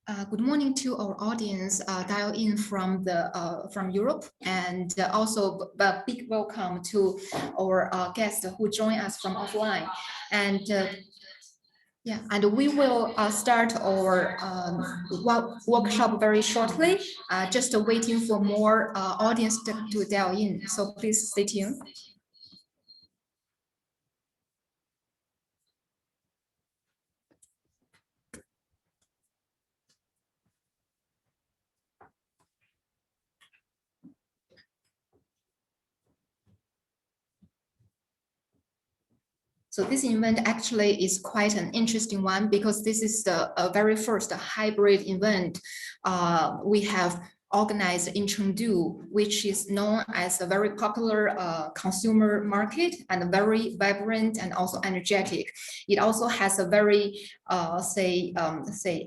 Good morning to our audience dial in from Europe, and also a big welcome to our guests who join us from offline. And yeah, and we will start our workshop very shortly. Just waiting for more audience to dial in. So please stay tuned. So this event actually is quite an interesting one because this is the very first hybrid event we have organized in Chengdu, which is known as a very popular consumer market and very vibrant and also energetic. It also has a very say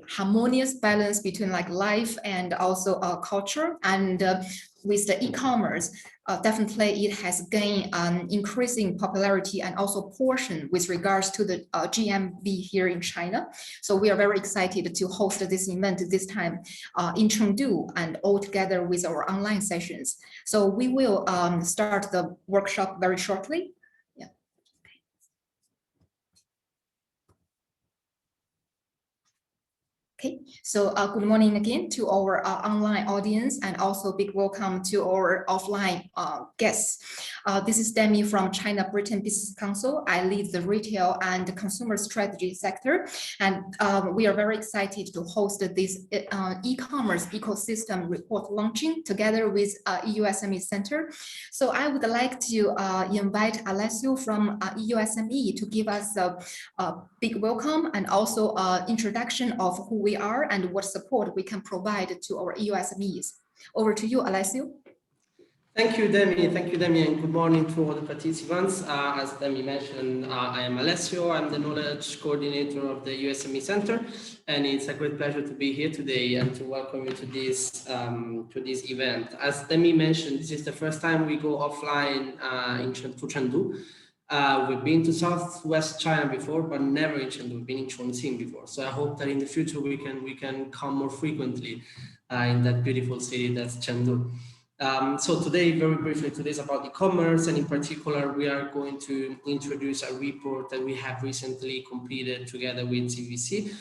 harmonious balance between like life and also culture, and with the e-commerce, definitely it has gained an increasing popularity and also portion with regards to the GMV here in China. So we are very excited to host this event this time in Chengdu and all together with our online sessions. So we will start the workshop very shortly. Okay, so good morning again to our online audience, and also big welcome to our offline guests. This is Demi from China Britain Business Council. I lead the retail and consumer strategy sector, and we are very excited to host this e-commerce ecosystem report launching together with EU SME Center. So I would like to invite Alessio from EU SME to give us a big welcome and also introduction of who we are and what support we can provide to our EU SMEs. Over to you, Alessio. Thank you, Demi. Thank you, Demi, and good morning to all the participants. As Demi mentioned, I am Alessio. I'm the knowledge coordinator of the EU SME Center, and it's a great pleasure to be here today and to welcome you to this event. As Demi mentioned, this is the first time we go offline to Chengdu. We've been to Southwest China before, but never in Chengdu. We've been in Chongqing before. So I hope that in the future we can come more frequently in that beautiful city that's Chengdu. So today, very briefly, today is about e-commerce, and in particular, we are going to introduce a report that we have recently completed together with CBEC.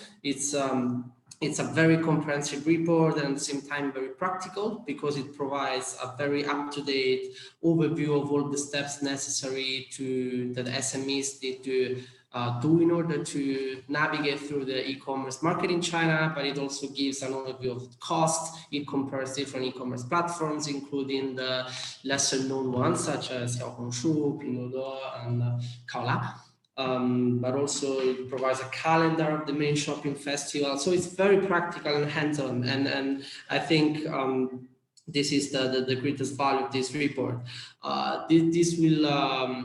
It's a very comprehensive report and at the same time very practical because it provides a very up-to-date overview of all the steps necessary that SMEs need to do in order to navigate through the e-commerce market in China, but it also gives an overview of cost. It compares different e-commerce platforms, including the lesser known ones such as Xiaohongshu, Pinduoduo, and Kaola. But also it provides a calendar of the main shopping festival. So it's very practical and hands-on. And I think this is the greatest value of this report. This will,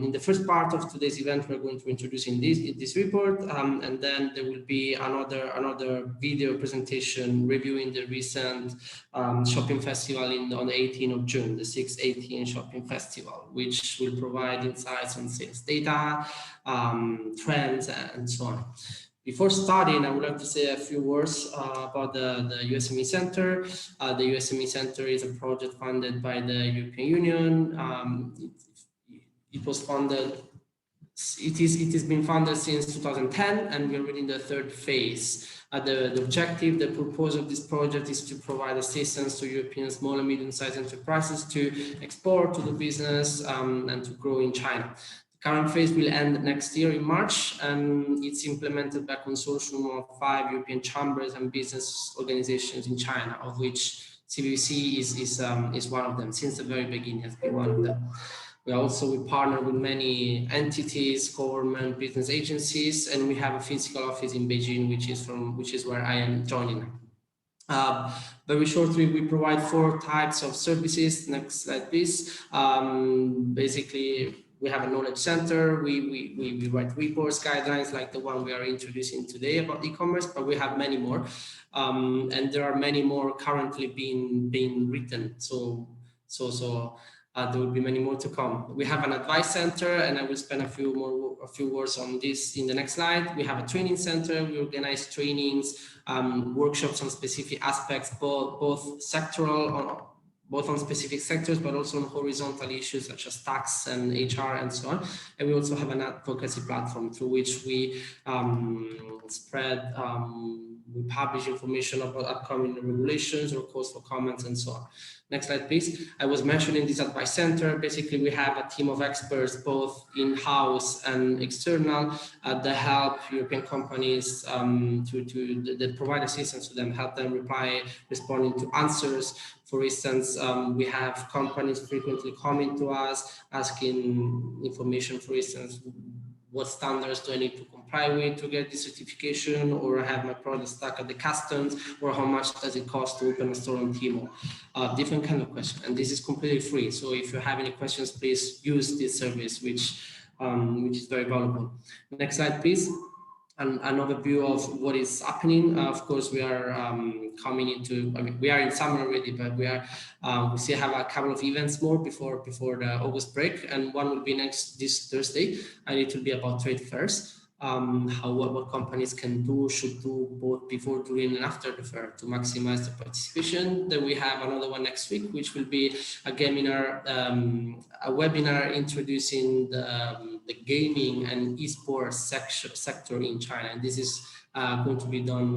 in the first part of today's event, we're going to introduce in this report, and then there will be another video presentation reviewing the recent shopping festival on the 18th of June, the 618 shopping festival, which will provide insights on sales data, trends, and so on. Before starting, I would like to say a few words about the USME Center. The USME Center is a project funded by the European Union. It was funded. It has been funded since 2010, and we're already in the third phase. The objective, the purpose of this project is to provide assistance to European small and medium-sized enterprises to export, to do business, and to grow in China. Current phase will end next year in March, and it's implemented by a consortium of 5 European chambers and business organizations in China, of which CBEC is one of them. Since the very beginning, has been one of them. We partner with many entities, government, business agencies, and we have a physical office in Beijing, which is where I am joining. Very shortly, we provide 4 types of services. Next slide, please. Basically, we have a knowledge center. We write reports, guidelines like the one we are introducing today about e-commerce, but we have many more, and there are many more currently being written. So There will be many more to come. We have an advice center, and I will spend a few words on this in the next slide. We have a training center. We organize trainings, workshops on specific aspects, both sectoral, both on specific sectors, but also on horizontal issues such as tax and HR and so on. And we also have an advocacy platform through which we we publish information about upcoming regulations or calls for comments and so on. Next slide, please. I was mentioning this advice center. Basically, we have a team of experts, both in-house and external, that help European companies that provide assistance to them, help them responding to answers. For instance, we have companies frequently coming to us asking information, for instance, what standards do I need to comply with to get this certification, or I have my product stuck at the customs, or how much does it cost to open a store on Tmall? Different kind of question, and this is completely free. So if you have any questions, please use this service, which is very valuable. Next slide, please. An overview of what is happening. Of course, we are coming into. I mean, we are in summer already, but we still have a couple of events more before the August break, and one will be this Thursday, and it will be about trade fairs. What companies should do both before, during, and after the fair to maximize the participation. Then we have another one next week, which will be a webinar introducing the gaming and esports sector in China. And this is going to be done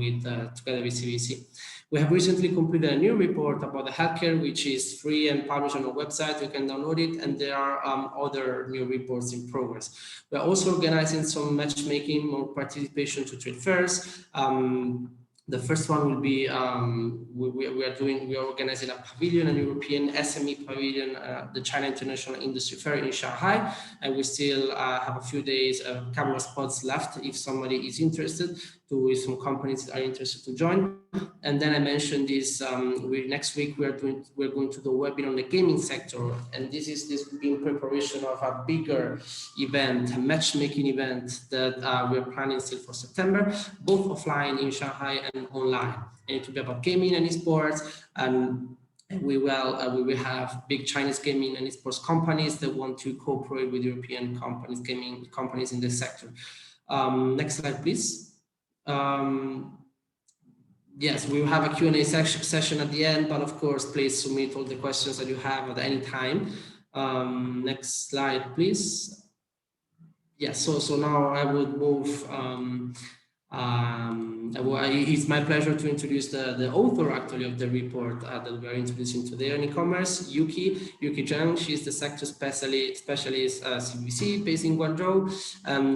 together with CBEC. We have recently completed a new report about the healthcare, which is free and published on our website. You can download it, and there are other new reports in progress. We're also organizing some matchmaking or participation to trade fairs. The first one will be we are organizing a pavilion, a European SME pavilion, the China International Industry Fair in Shanghai, and we still have a few days, a couple of spots left if somebody is interested. If some companies are interested to join. And then I mentioned this. Next week we're going to do a webinar on the gaming sector, and this will be in preparation of a bigger event, a matchmaking event that we're planning still for September, both offline in Shanghai and online. And it will be about gaming and esports, and we will have big Chinese gaming and esports companies that want to cooperate with European companies, gaming companies in this sector. Next slide, please. Yes, we will have a Q&A session at the end, but of course, please submit all the questions that you have at any time. Next slide, please. Yes, so now I would move. It's my pleasure to introduce the author actually of the report that we are introducing today on e-commerce, Yuki Zhang. She's the sector specialist CBEC based in Guangzhou.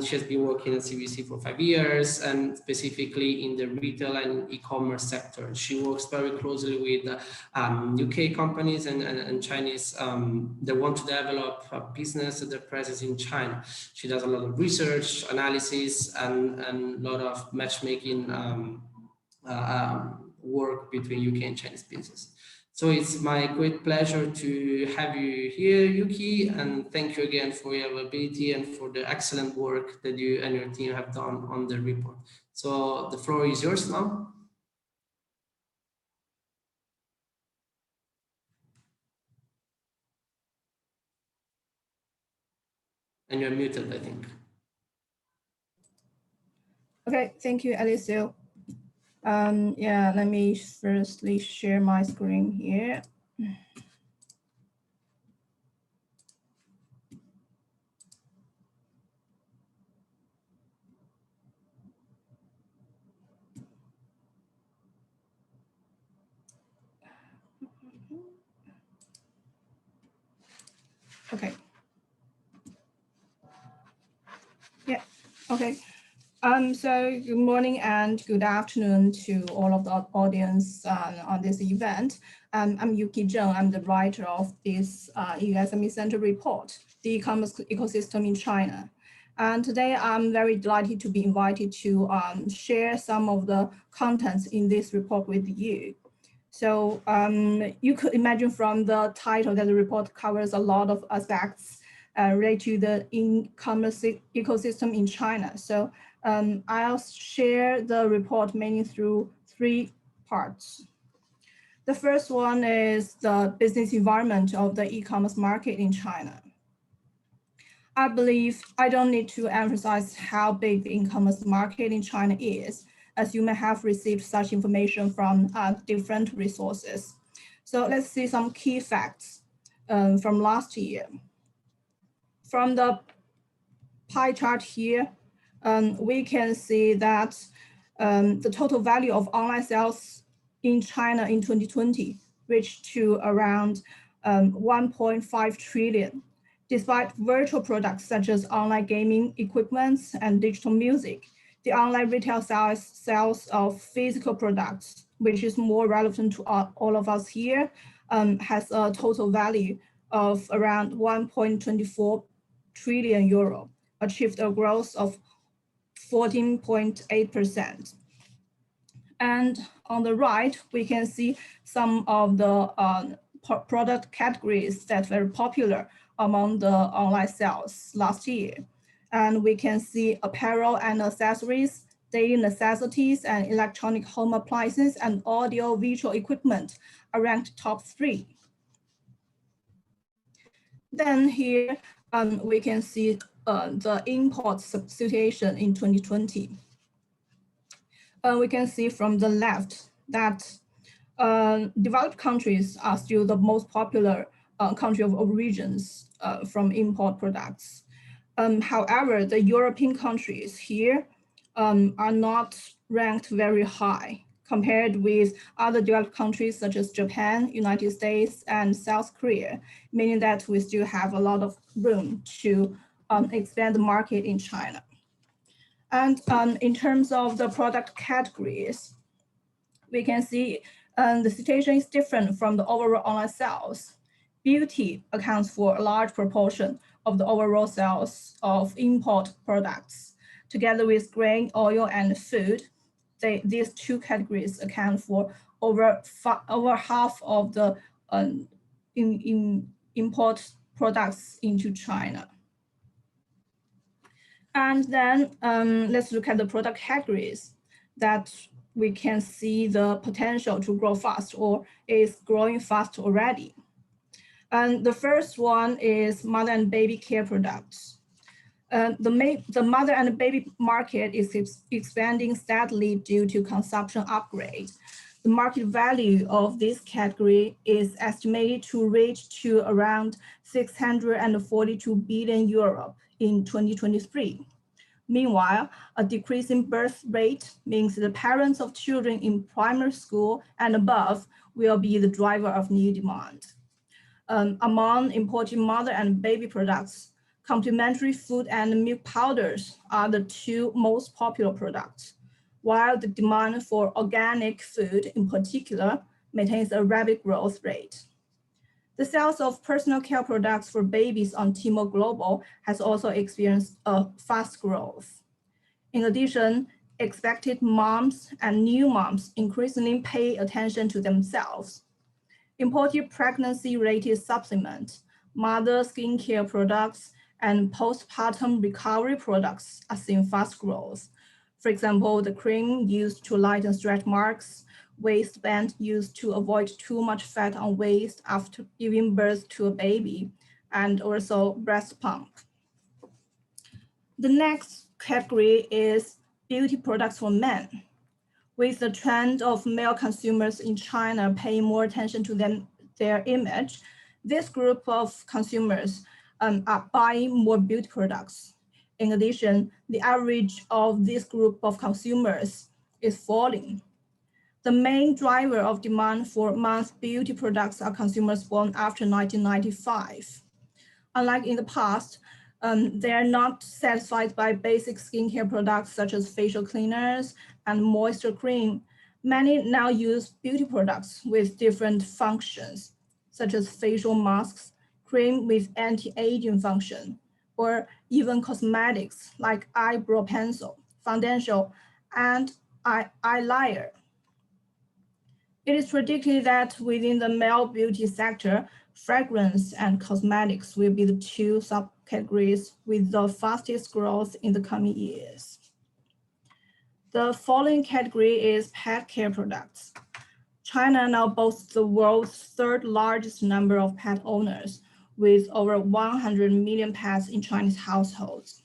She has been working at CBEC for 5 years, and specifically in the retail and e-commerce sector. She works very closely with UK companies and Chinese that want to develop a business and their presence in China. She does a lot of research, analysis, and a lot of matchmaking work between UK and Chinese business. So it's my great pleasure to have you here, Yuki, and thank you again for your availability and for the excellent work that you and your team have done on the report. So the floor is yours now. And you're muted, I think. Okay, thank you, Alicio. Yeah, let me firstly share my screen here. Okay. Yeah, okay. So good morning and good afternoon to all of the audience on this event. I'm Yuki Zheng. I'm the writer of this EU SME Center report, the e-commerce ecosystem in China. And today I'm very delighted to be invited to share some of the contents in this report with you. So you could imagine from the title that the report covers a lot of aspects related to the e-commerce ecosystem in China. So I'll share the report mainly through 3 parts. The first one is the business environment of the e-commerce market in China. I believe I don't need to emphasize how big the e-commerce market in China is, as you may have received such information from different resources. So let's see some key facts from last year. From the pie chart here, we can see that the total value of online sales in China in 2020 reached to around 1.5 trillion. Despite virtual products such as online gaming equipments and digital music, the online retail sales of physical products, which is more relevant to all of us here, has a total value of around 1.24 trillion euro, achieved a growth of 14.8%. And on the right, we can see some of the product categories that were popular among the online sales last year. And we can see apparel and accessories, daily necessities and electronic home appliances, and audio visual equipment are ranked top 3. Then here we can see the import situation in 2020. We can see from the left that developed countries are still the most popular country of origins from import products. However, the European countries here are not ranked very high compared with other developed countries such as Japan, United States, and South Korea, meaning that we still have a lot of room to expand the market in China. And in terms of the product categories, we can see the situation is different from the overall online sales. Beauty accounts for a large proportion of the overall sales of import products. Together with grain, oil, and food, these two categories account for over half of the import products into China. And then let's look at the product categories that we can see the potential to grow fast or is growing fast already. And the first one is mother and baby care products. The mother and baby market is expanding steadily due to consumption upgrade. The market value of this category is estimated to reach to around 642 billion euro in 2023. Meanwhile, a decreasing birth rate means the parents of children in primary school and above will be the driver of new demand. Among imported mother and baby products, complementary food and milk powders are the two most popular products, while the demand for organic food in particular maintains a rapid growth rate. The sales of personal care products for babies on Tmall Global has also experienced a fast growth. In addition, expected moms and new moms increasingly pay attention to themselves. Imported pregnancy-related supplements, mother skincare products, and postpartum recovery products are seeing fast growth. For example, the cream used to lighten stretch marks, waistband used to avoid too much fat on waist after giving birth to a baby, and also breast pump. The next category is beauty products for men. With the trend of male consumers in China paying more attention to their image, this group of consumers are buying more beauty products. In addition, the average of this group of consumers is falling. The main driver of demand for men's beauty products are consumers born after 1995. Unlike in the past, they are not satisfied by basic skincare products such as facial cleaners and moisture cream. Many now use beauty products with different functions, such as facial masks, cream with anti-aging function, or even cosmetics like eyebrow pencil, foundation, and eyeliner. It is predicted that within the male beauty sector, fragrance and cosmetics will be the two subcategories with the fastest growth in the coming years. The following category is pet care products. China now boasts the world's third largest number of pet owners, with over 100 million pets in Chinese households.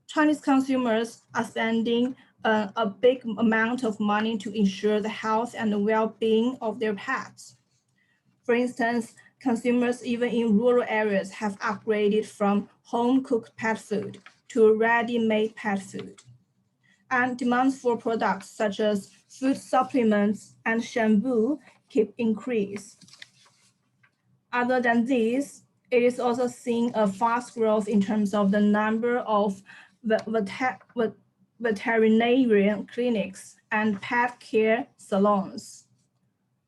Chinese consumers are spending a big amount of money to ensure the health and the well-being of their pets. For instance, consumers even in rural areas have upgraded from home-cooked pet food to ready-made pet food. And demands for products such as food supplements and shampoo keep increase. Other than these, it is also seeing a fast growth in terms of the number of veterinarian clinics and pet care salons.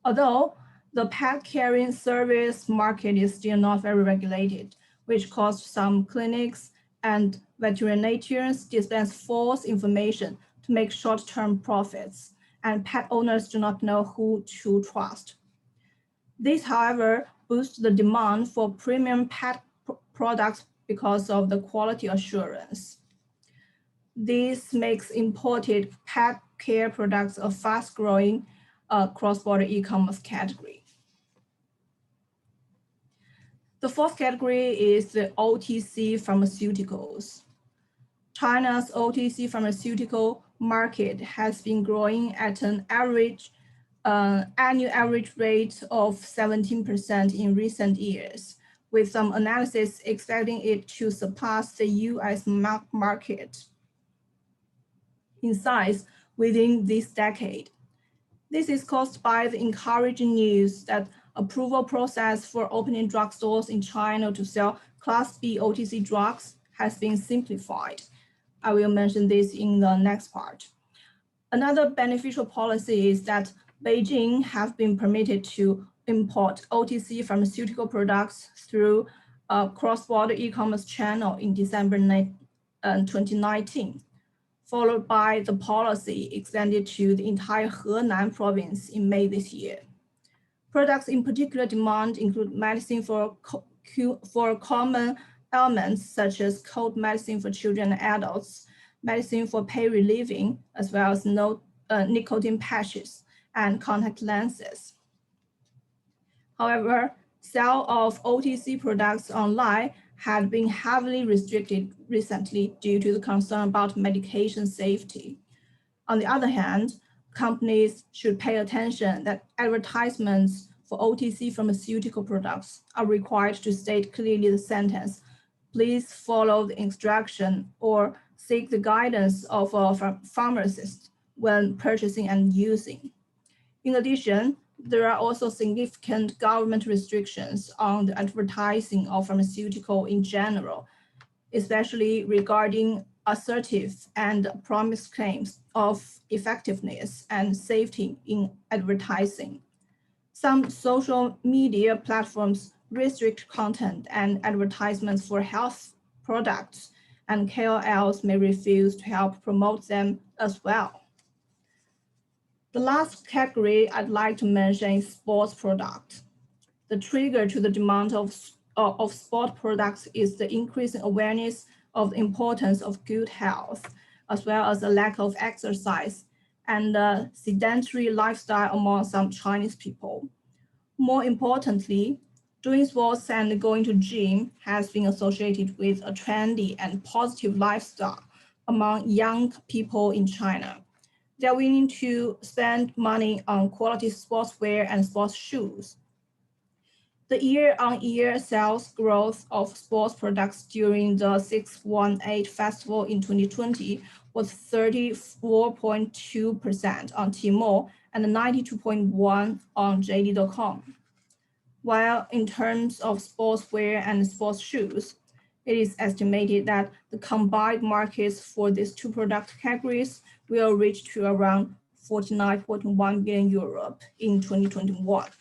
Although the pet caring service market is still not very regulated, which caused some clinics and veterinarians dispense false information to make short-term profits, and pet owners do not know who to trust. This, however, boosts the demand for premium pet products because of the quality assurance. This makes imported pet care products a fast-growing cross-border e-commerce category. The fourth category is the OTC pharmaceuticals. China's OTC pharmaceutical market has been growing at an annual average rate of 17% in recent years, with some analysis expecting it to surpass the US market in size within this decade. This is caused by the encouraging news that approval process for opening drugstores in China to sell Class B OTC drugs has been simplified. I will mention this in the next part. Another beneficial policy is that Beijing have been permitted to import OTC pharmaceutical products through a cross-border e-commerce channel in December 2019, followed by the policy extended to the entire Henan province in May this year. Products in particular demand include medicine for common ailments such as cold medicine for children and adults, medicine for pain relieving, as well as nicotine patches and contact lenses. However, sale of OTC products online had been heavily restricted recently due to the concern about medication safety. On the other hand, companies should pay attention that advertisements for OTC pharmaceutical products are required to state clearly the sentence, "Please follow the instruction," or seek the guidance of a pharmacist when purchasing and using. In addition, there are also significant government restrictions on the advertising of pharmaceutical in general, especially regarding assertive and promised claims of effectiveness and safety in advertising. Some social media platforms restrict content and advertisements for health products, and KOLs may refuse to help promote them as well. The last category I'd like to mention is sports products. The trigger to the demand of sport products is the increasing awareness of the importance of good health, as well as a lack of exercise and a sedentary lifestyle among some Chinese people. More importantly, doing sports and going to gym has been associated with a trendy and positive lifestyle among young people in China. They're willing to spend money on quality sportswear and sports shoes. The year-on-year sales growth of sports products during the 618 festival in 2020 was 34.2% on Tmall and 92.1% on JD.com. While in terms of sportswear and sports shoes, it is estimated that the combined markets for these two product categories will reach to around 49.1 billion euro in 2021.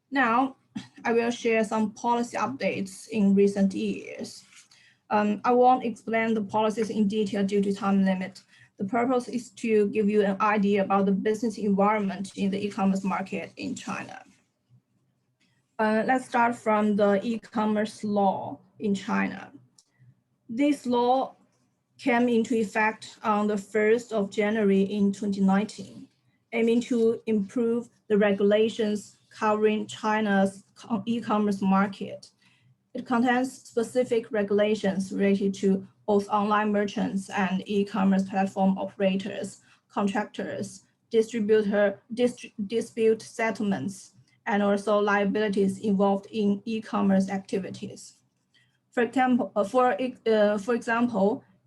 Now, I will share some policy updates in recent years. I won't explain the policies in detail due to time limit. The purpose is to give you an idea about the business environment in the e-commerce market in China. Let's start from the e-commerce law in China. This law came into effect on the 1st of January in 2019. aiming to improve the regulations covering China's e-commerce market. It contains specific regulations related to both online merchants and e-commerce platform operators, contractors, dispute settlements, and also liabilities involved in e-commerce activities. For example,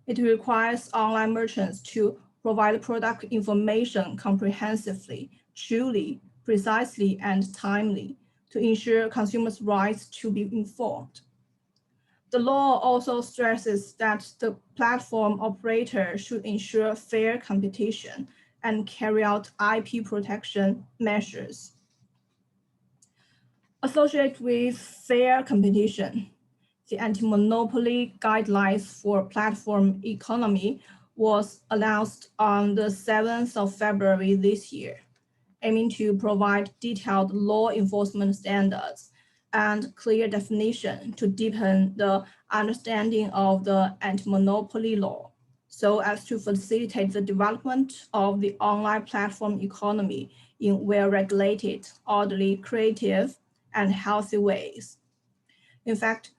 it requires online merchants to provide product information comprehensively, truly, precisely, and timely to ensure consumers' rights to be informed. The law also stresses that the platform operator should ensure fair competition and carry out IP protection measures. Associated with fair competition, the anti-monopoly guidelines for platform economy was announced on the 7th of February this year, aiming to provide detailed law enforcement standards and clear definition to deepen the understanding of the anti-monopoly law, so as to facilitate the development of the online platform economy in well-regulated, orderly, creative, and healthy ways. In fact,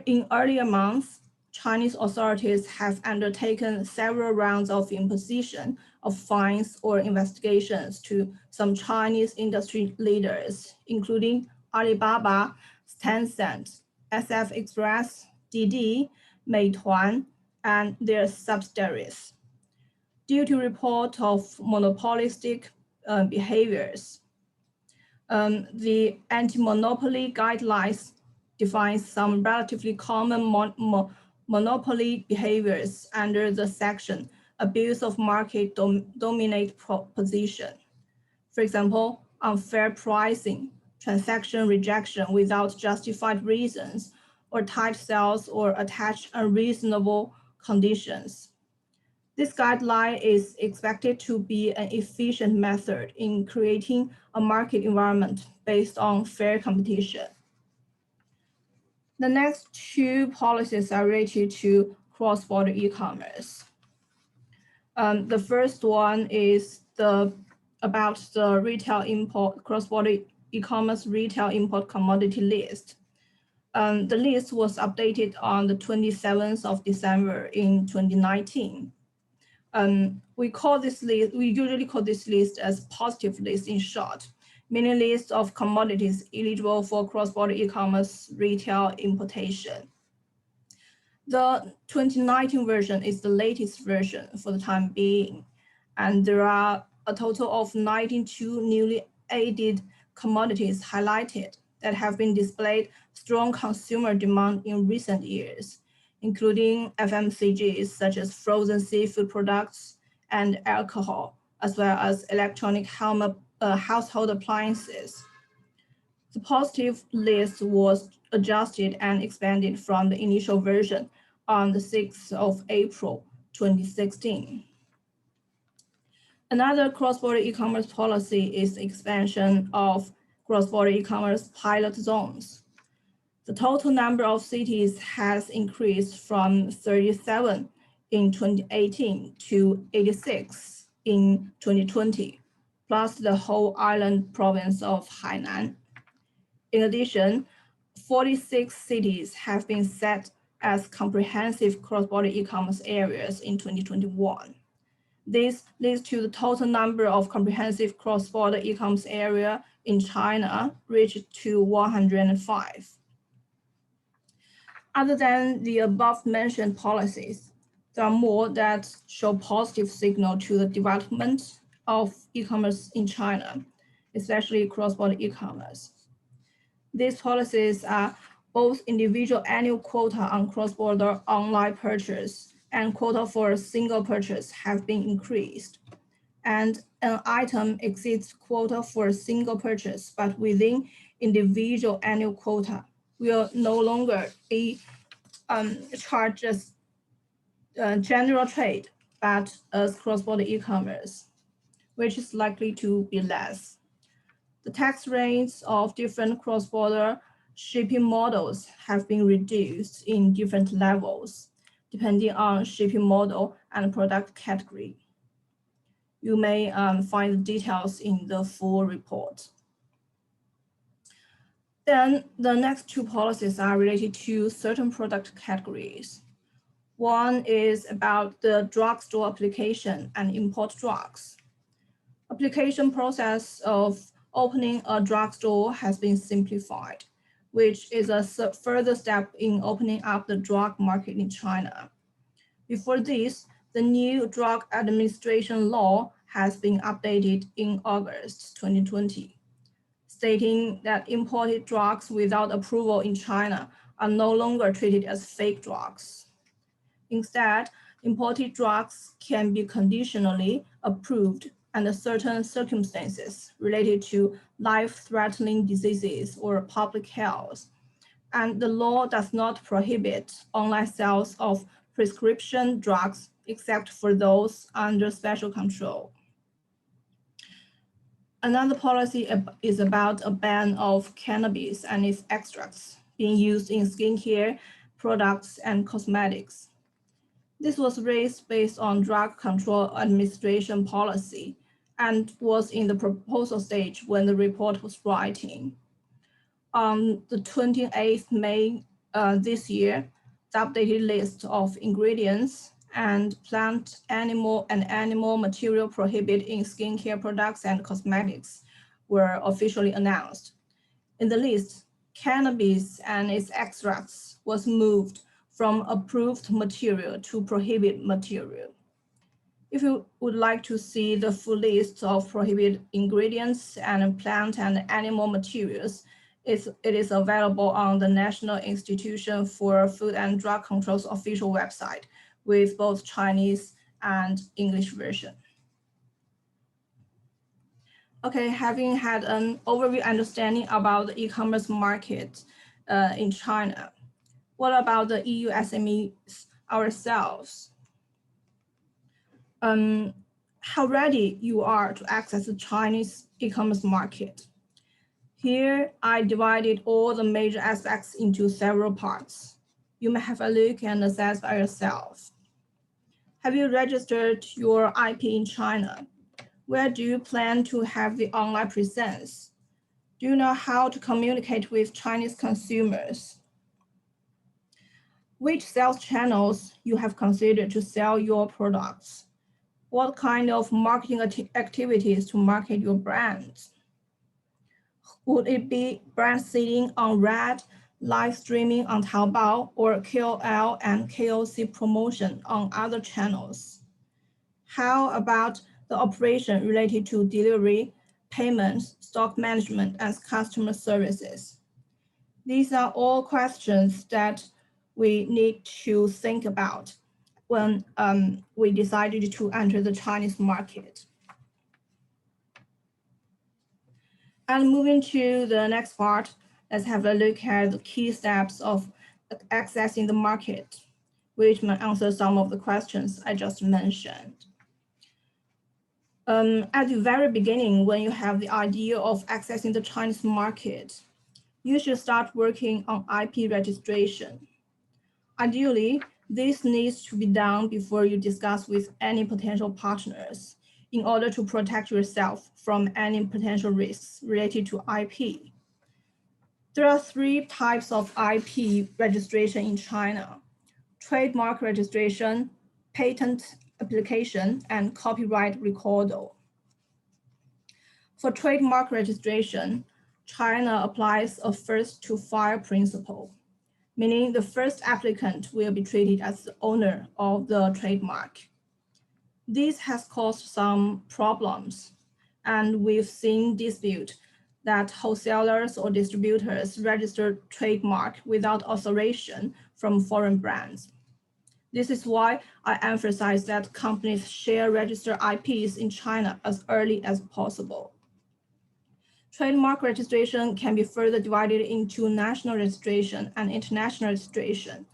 in earlier months, Chinese authorities have undertaken several rounds of imposition of fines or investigations to some Chinese industry leaders, including Alibaba, Tencent, SF Express, Didi, Meituan, and their subsidiaries, due to report of monopolistic behaviors. The anti-monopoly guidelines defines some relatively common monopoly behaviors under the section abuse of market dominate position. For example, unfair pricing, transaction rejection without justified reasons, or tight sales or attached unreasonable conditions. This guideline is expected to be an efficient method in creating a market environment based on fair competition. The next two policies are related to cross-border e-commerce. The first one is about the retail import, cross-border e-commerce retail import commodity list. The list was updated on the 27th of December in 2019. We usually call this list as positive list in short, meaning list of commodities eligible for cross-border e-commerce retail importation. The 2019 version is the latest version for the time being, and there are a total of 92 newly added commodities highlighted that have been displayed strong consumer demand in recent years, including FMCGs such as frozen seafood products and alcohol, as well as electronic household appliances. The positive list was adjusted and expanded from the initial version on the 6th of April, 2016. Another cross-border e-commerce policy is the expansion of cross-border e-commerce pilot zones. The total number of cities has increased from 37 in 2018 to 86 in 2020, plus the whole island province of Hainan. In addition, 46 cities have been set as comprehensive cross-border e-commerce areas in 2021. This leads to the total number of comprehensive cross-border e-commerce area in China reached to 105. Other than the above-mentioned policies, there are more that show positive signal to the development of e-commerce in China, especially cross-border e-commerce. These policies are both individual annual quota on cross-border online purchase and quota for a single purchase have been increased. And an item exceeds quota for a single purchase, but within individual annual quota will no longer be charged as general trade, but as cross-border e-commerce, which is likely to be less. The tax rates of different cross-border shipping models have been reduced in different levels, depending on shipping model and product category. You may find the details in the full report. Then the next two policies are related to certain product categories. One is about the drugstore application and import drugs. Application process of opening a drugstore has been simplified, which is a further step in opening up the drug market in China. Before this, the new drug administration law has been updated in August 2020, stating that imported drugs without approval in China are no longer treated as fake drugs. Instead, imported drugs can be conditionally approved under certain circumstances related to life-threatening diseases or public health, and the law does not prohibit online sales of prescription drugs except for those under special control. Another policy is about a ban of cannabis and its extracts being used in skincare products and cosmetics. This was raised based on Drug Control Administration policy and was in the proposal stage when the report was writing. On the 28th May this year, the updated list of ingredients and plant, animal, and animal material prohibited in skincare products and cosmetics were officially announced. In the list, cannabis and its extracts was moved from approved material to prohibited material. If you would like to see the full list of prohibited ingredients and plant and animal materials, it is available on the National Institution for Food and Drug Control's official website with both Chinese and English version. Okay, having had an overview understanding about the e-commerce market in China, what about the EU SMEs ourselves? How ready you are to access the Chinese e-commerce market? Here, I divided all the major aspects into several parts. You may have a look and assess by yourself. Have you registered your IP in China? Where do you plan to have the online presence? Do you know how to communicate with Chinese consumers? Which sales channels you have considered to sell your products? What kind of marketing activities to market your brands? Would it be brand seeding on Red, live streaming on Taobao, or KOL and KOC promotion on other channels? How about the operation related to delivery, payments, stock management, and customer services? These are all questions that we need to think about when we decided to enter the Chinese market. And moving to the next part, let's have a look at the key steps of accessing the market, which may answer some of the questions I just mentioned. At the very beginning, when you have the idea of accessing the Chinese market, you should start working on IP registration. Ideally, this needs to be done before you discuss with any potential partners in order to protect yourself from any potential risks related to IP. There are three types of IP registration in China: trademark registration, patent application, and copyright recordal. For trademark registration, China applies a first-to-file principle, meaning the first applicant will be treated as the owner of the trademark. This has caused some problems, and we've seen dispute that wholesalers or distributors register trademark without authorization from foreign brands. This is why I emphasize that companies share register IPs in China as early as possible. Trademark registration can be further divided into national registration and international registration.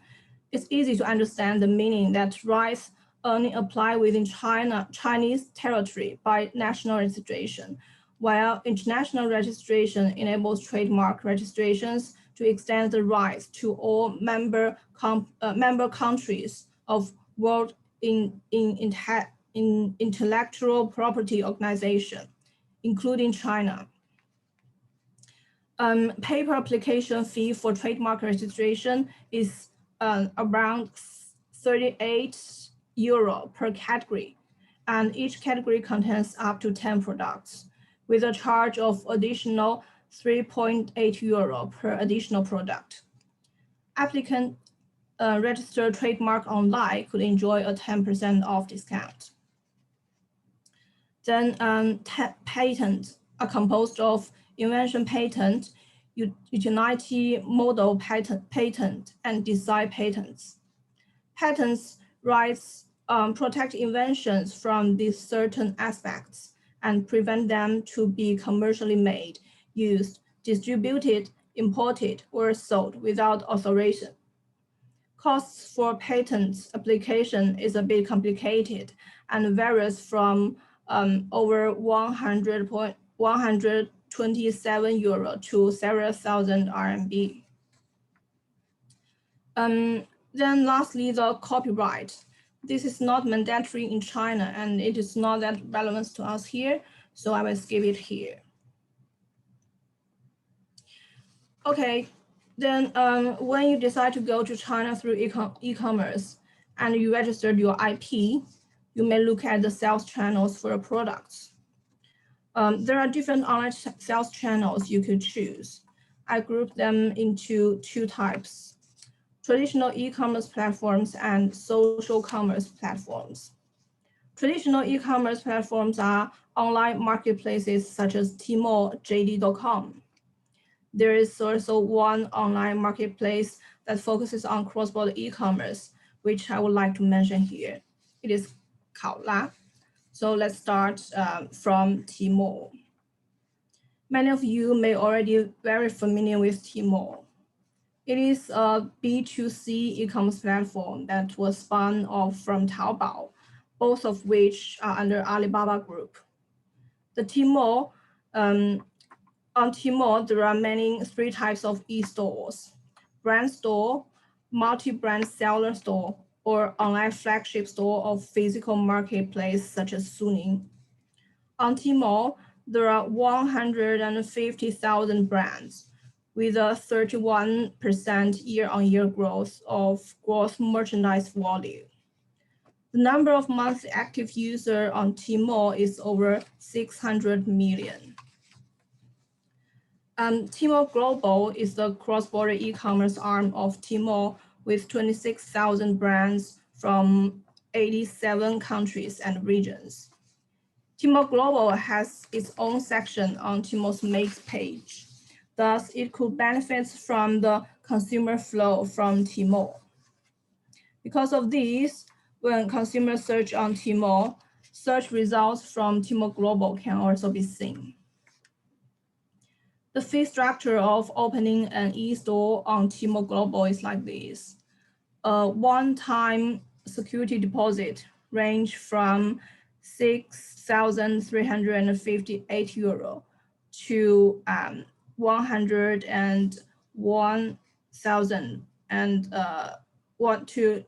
It's easy to understand the meaning that rights only apply within Chinese territory by national registration, while international registration enables trademark registrations to extend the rights to all member countries of world intellectual property organization, including China. Paper application fee for trademark registration is around 38 euro per category, and each category contains up to 10 products, with a charge of additional 3.8 euro per additional product. Applicant registered trademark online could enjoy a 10% off discount. Then patents are composed of invention patent, utility model patent, and design patents. Patents rights protect inventions from these certain aspects and prevent them to be commercially made, used, distributed, imported, or sold without authorization. Costs for patents application is a bit complicated and varies from over 127 euro to several thousand RMB. Then lastly, the copyright. This is not mandatory in China and it is not that relevant to us here, so I will skip it here. Okay, then when you decide to go to China through e-commerce and you registered your IP, you may look at the sales channels for your products. There are different online sales channels you could choose. I grouped them into two types: traditional e-commerce platforms and social commerce platforms. Traditional e-commerce platforms are online marketplaces such as Tmall, JD.com. There is also one online marketplace that focuses on cross-border e-commerce, which I would like to mention here. It is Kaola. So let's start from Tmall. Many of you may already be very familiar with Tmall. It is a B2C e-commerce platform that was spun off from Taobao, both of which are under Alibaba Group. The Tmall, on Tmall, there are three types of e-stores: brand store, multi-brand seller store, or online flagship store of physical marketplace such as Suning. On Tmall, there are 150,000 brands, with a 31% year-on-year growth of gross merchandise volume. The number of monthly active users on Tmall is over 600 million. Tmall Global is the cross-border e-commerce arm of Tmall with 26,000 brands from 87 countries and regions. Tmall Global has its own section on Tmall's Makes page. Thus, it could benefit from the consumer flow from Tmall. Because of this, when consumers search on Tmall, search results from Tmall Global can also be seen. The fee structure of opening an e-store on Tmall Global is like this. A one-time security deposit range from 6,358 euro to 101,000 and to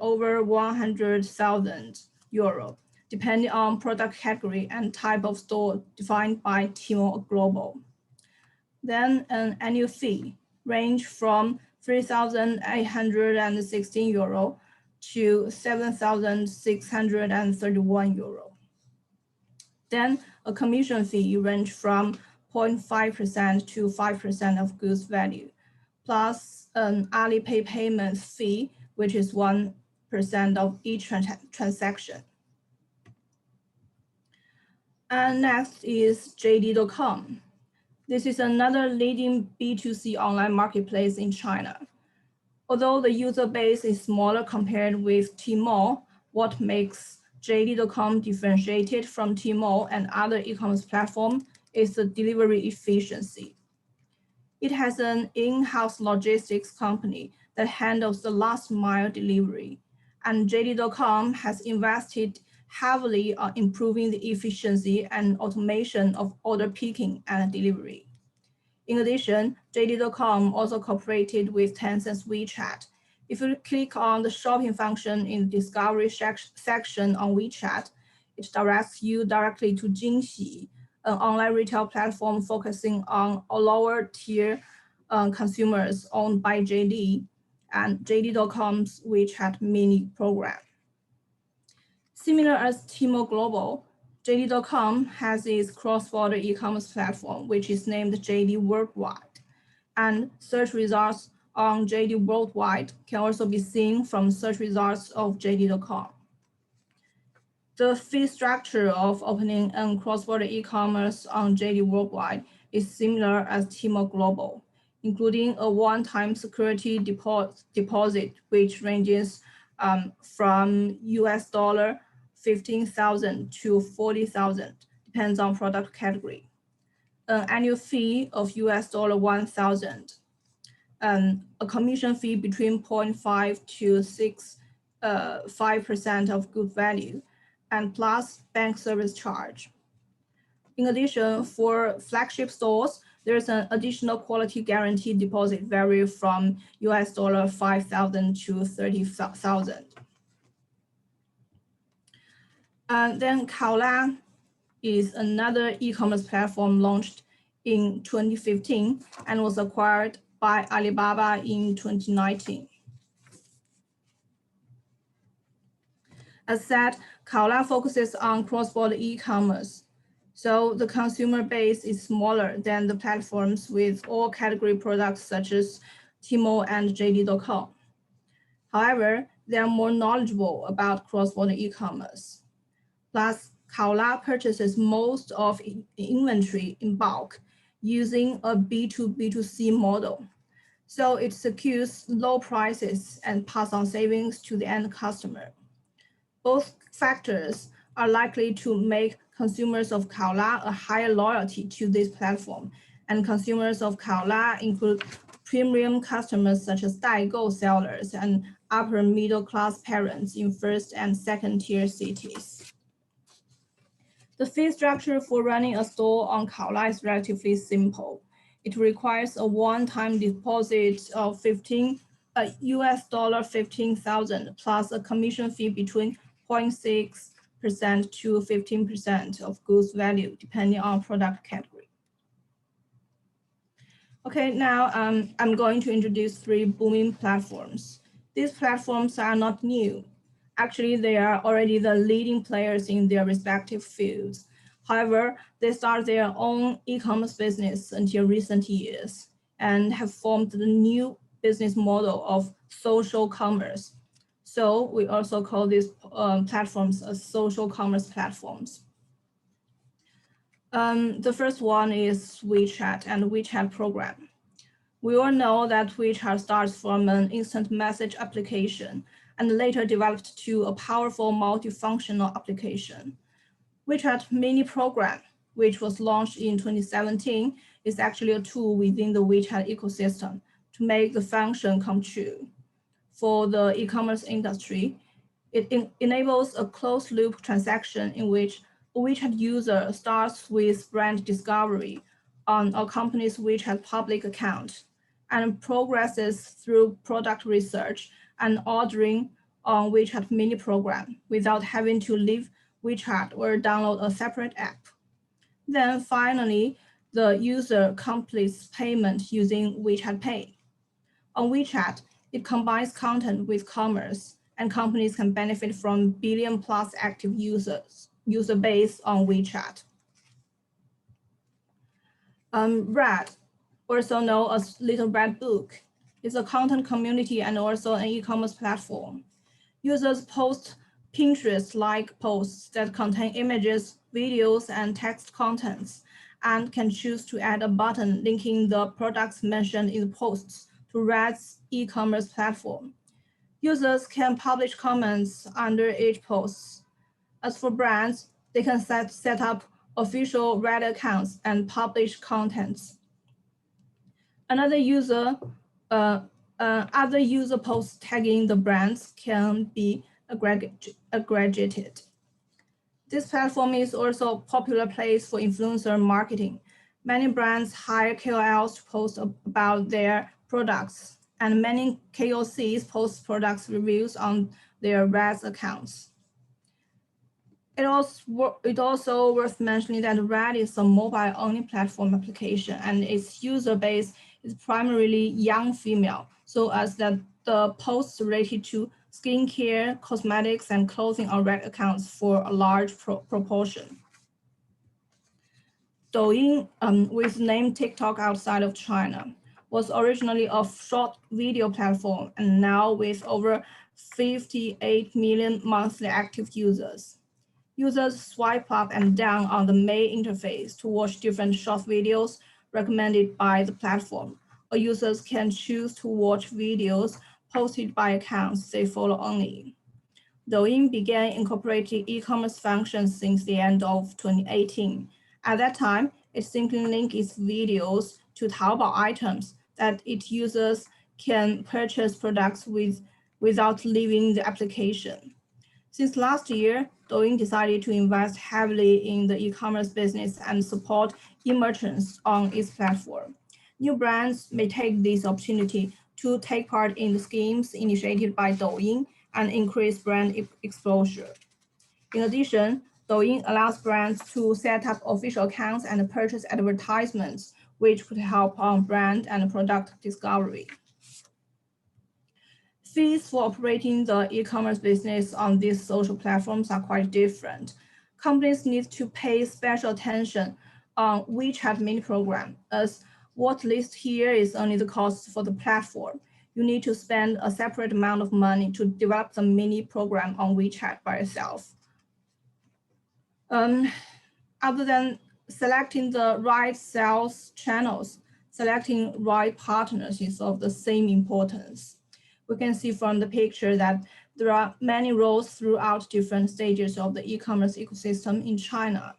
over 100,000 euro, depending on product category and type of store defined by Tmall Global. Then an annual fee range from 3,816 euro to 7,631 euro. Then a commission fee range from 0.5% to 5% of goods value, plus an Alipay payment fee, which is 1% of each transaction. And next is JD.com. This is another leading B2C online marketplace in China. Although the user base is smaller compared with Tmall, what makes JD.com differentiated from Tmall and other e-commerce platforms is the delivery efficiency. It has an in-house logistics company that handles the last mile delivery, and JD.com has invested heavily on improving the efficiency and automation of order picking and delivery. In addition, JD.com also cooperated with Tencent's Wechat, If you click on the shopping function in the discovery section on WeChat, it directs you directly to Jingxi, an online retail platform focusing on lower tier consumers owned by JD and JD.com's WeChat mini program. Similar as Tmall Global, JD.com has its cross-border e-commerce platform, which is named JD Worldwide, and search results on JD Worldwide can also be seen from search results of JD.com. The fee structure of opening a cross-border e-commerce on JD Worldwide is similar as Tmall Global, including a one-time security deposit, which ranges from $15,000 to $40,000, depends on product category. An annual fee of $1,000. A commission fee between 0.5 to 5% of good value, and plus bank service charge. In addition, for flagship stores, there's an additional quality guarantee deposit vary from $5,000 to $30,000. And then Kaola is another e-commerce platform launched in 2015 and was acquired by Alibaba in 2019. As said, Kaola focuses on cross-border e-commerce, so the consumer base is smaller than the platforms with all category products such as Tmall and JD.com. However, they are more knowledgeable about cross-border e-commerce. Plus, Kaola purchases most of inventory in bulk using a B2B2C model. So it secures low prices and pass on savings to the end customer. Both factors are likely to make consumers of Kaola a higher loyalty to this platform, and consumers of Kaola include premium customers such as Daigou sellers and upper middle class parents in first and second tier cities. The fee structure for running a store on Kaola is relatively simple. It requires a one-time deposit of $15,000 plus a commission fee between 0.6% to 15% of goods value, depending on product category. Okay, now I'm going to introduce 3 booming platforms. These platforms are not new. Actually, they are already the leading players in their respective fields. However, they started their own e-commerce business until recent years and have formed the new business model of social commerce. So we also call these platforms as social commerce platforms. The first one is WeChat and WeChat program. We all know that WeChat starts from an instant message application and later developed to a powerful multifunctional application. WeChat mini program, which was launched in 2017, is actually a tool within the WeChat ecosystem to make the function come true. For the e-commerce industry, it enables a closed loop transaction in which a WeChat user starts with brand discovery on a company's WeChat public account and progresses through product research and ordering on WeChat mini program without having to leave WeChat or download a separate app. Then finally, the user completes payment using WeChat Pay. On WeChat, it combines content with commerce, and companies can benefit from billion-plus active user base on WeChat. Red, also known as Little Red Book, is a content community and also an e-commerce platform. Users post Pinterest-like posts that contain images, videos, and text contents, and can choose to add a button linking the products mentioned in the posts to Red's e-commerce platform. Users can publish comments under each post. As for brands, they can set up official Red accounts and publish contents. Other user posts tagging the brands can be aggregated. This platform is also a popular place for influencer marketing. Many brands hire KOLs to post about their products and many KOCs post products reviews on their Red accounts. It also worth mentioning that Red is a mobile-only platform application, and its user base is primarily young female, so as that the posts related to skincare, cosmetics, and clothing on Red accounts for a large proportion. Douyin, with name TikTok outside of China, was originally a short video platform, and now with over 58 million monthly active users. Users swipe up and down on the main interface to watch different short videos recommended by the platform, or users can choose to watch videos posted by accounts they follow only. Douyin began incorporating e-commerce functions since the end of 2018. At that time, it simply linked its videos to Taobao items that its users can purchase products without leaving the application. Since last year, Douyin decided to invest heavily in the e-commerce business and support e-merchants on its platform. New brands may take this opportunity to take part in the schemes initiated by Douyin and increase brand exposure. In addition, Douyin allows brands to set up official accounts and purchase advertisements, which could help on brand and product discovery. Fees for operating the e-commerce business on these social platforms are quite different. Companies need to pay special attention on Wechat mini program, as what listed here is only the cost for the platform. You need to spend a separate amount of money to develop the mini program on Wechat by yourself. Other than selecting the right sales channels, selecting right partners is of the same importance. We can see from the picture that there are many roles throughout different stages of the e-commerce ecosystem in China.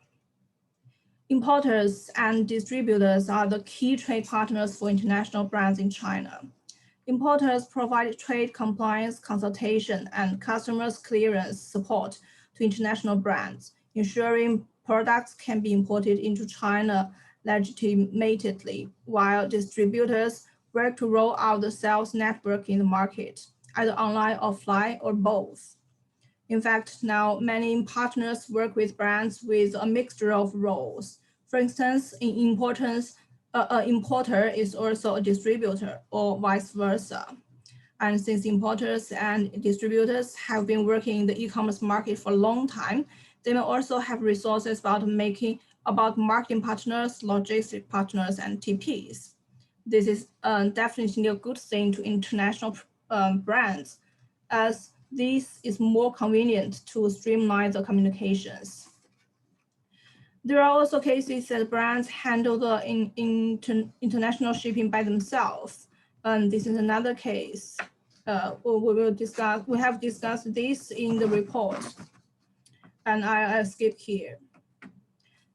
Importers and distributors are the key trade partners for international brands in China. Importers provide trade compliance consultation and customers clearance support to international brands, ensuring products can be imported into China legitimately, while distributors work to roll out the sales network in the market, either online, offline, or both. In fact, now many partners work with brands with a mixture of roles. For instance, in importance, an importer is also a distributor or vice versa. And since importers and distributors have been working in the e-commerce market for a long time, they may also have resources about marketing partners, logistic partners, and TPs. This is definitely a good thing to international brands, as this is more convenient to streamline the communications. There are also cases that brands handle the international shipping by themselves. This is another case. We have discussed this in the report, and I'll skip here.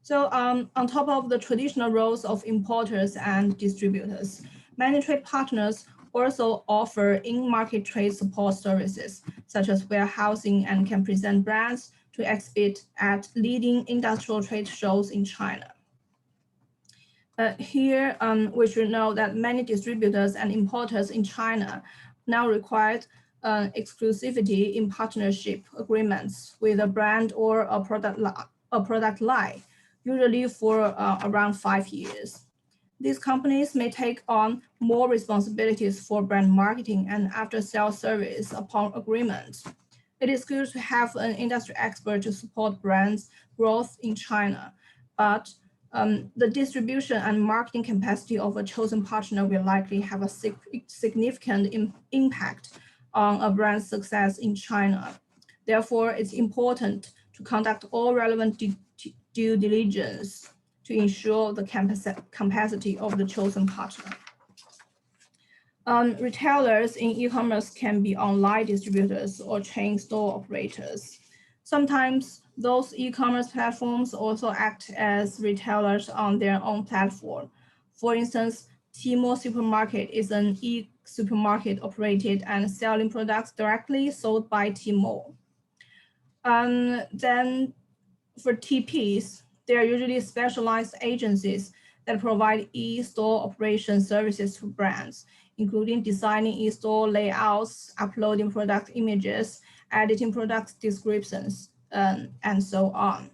So on top of the traditional roles of importers and distributors, many trade partners also offer in-market trade support services, such as warehousing, and can present brands to exhibit at leading industrial trade shows in China. Here, we should know that many distributors and importers in China now require exclusivity in partnership agreements with a brand or a product line, usually for around 5 years. These companies may take on more responsibilities for brand marketing and after-sales service upon agreement. It is good to have an industry expert to support brands' growth in China, but the distribution and marketing capacity of a chosen partner will likely have a significant impact on a brand's success in China. Therefore, it's important to conduct all relevant due diligence to ensure the capacity of the chosen partner. Retailers in e-commerce can be online distributors or chain store operators. Sometimes those e-commerce platforms also act as retailers on their own platform. For instance, Tmall Supermarket is an e-supermarket operated and selling products directly sold by Tmall. Then for TPs, they are usually specialized agencies that provide e-store operation services to brands, including designing in-store layouts, uploading product images, editing product descriptions, and so on.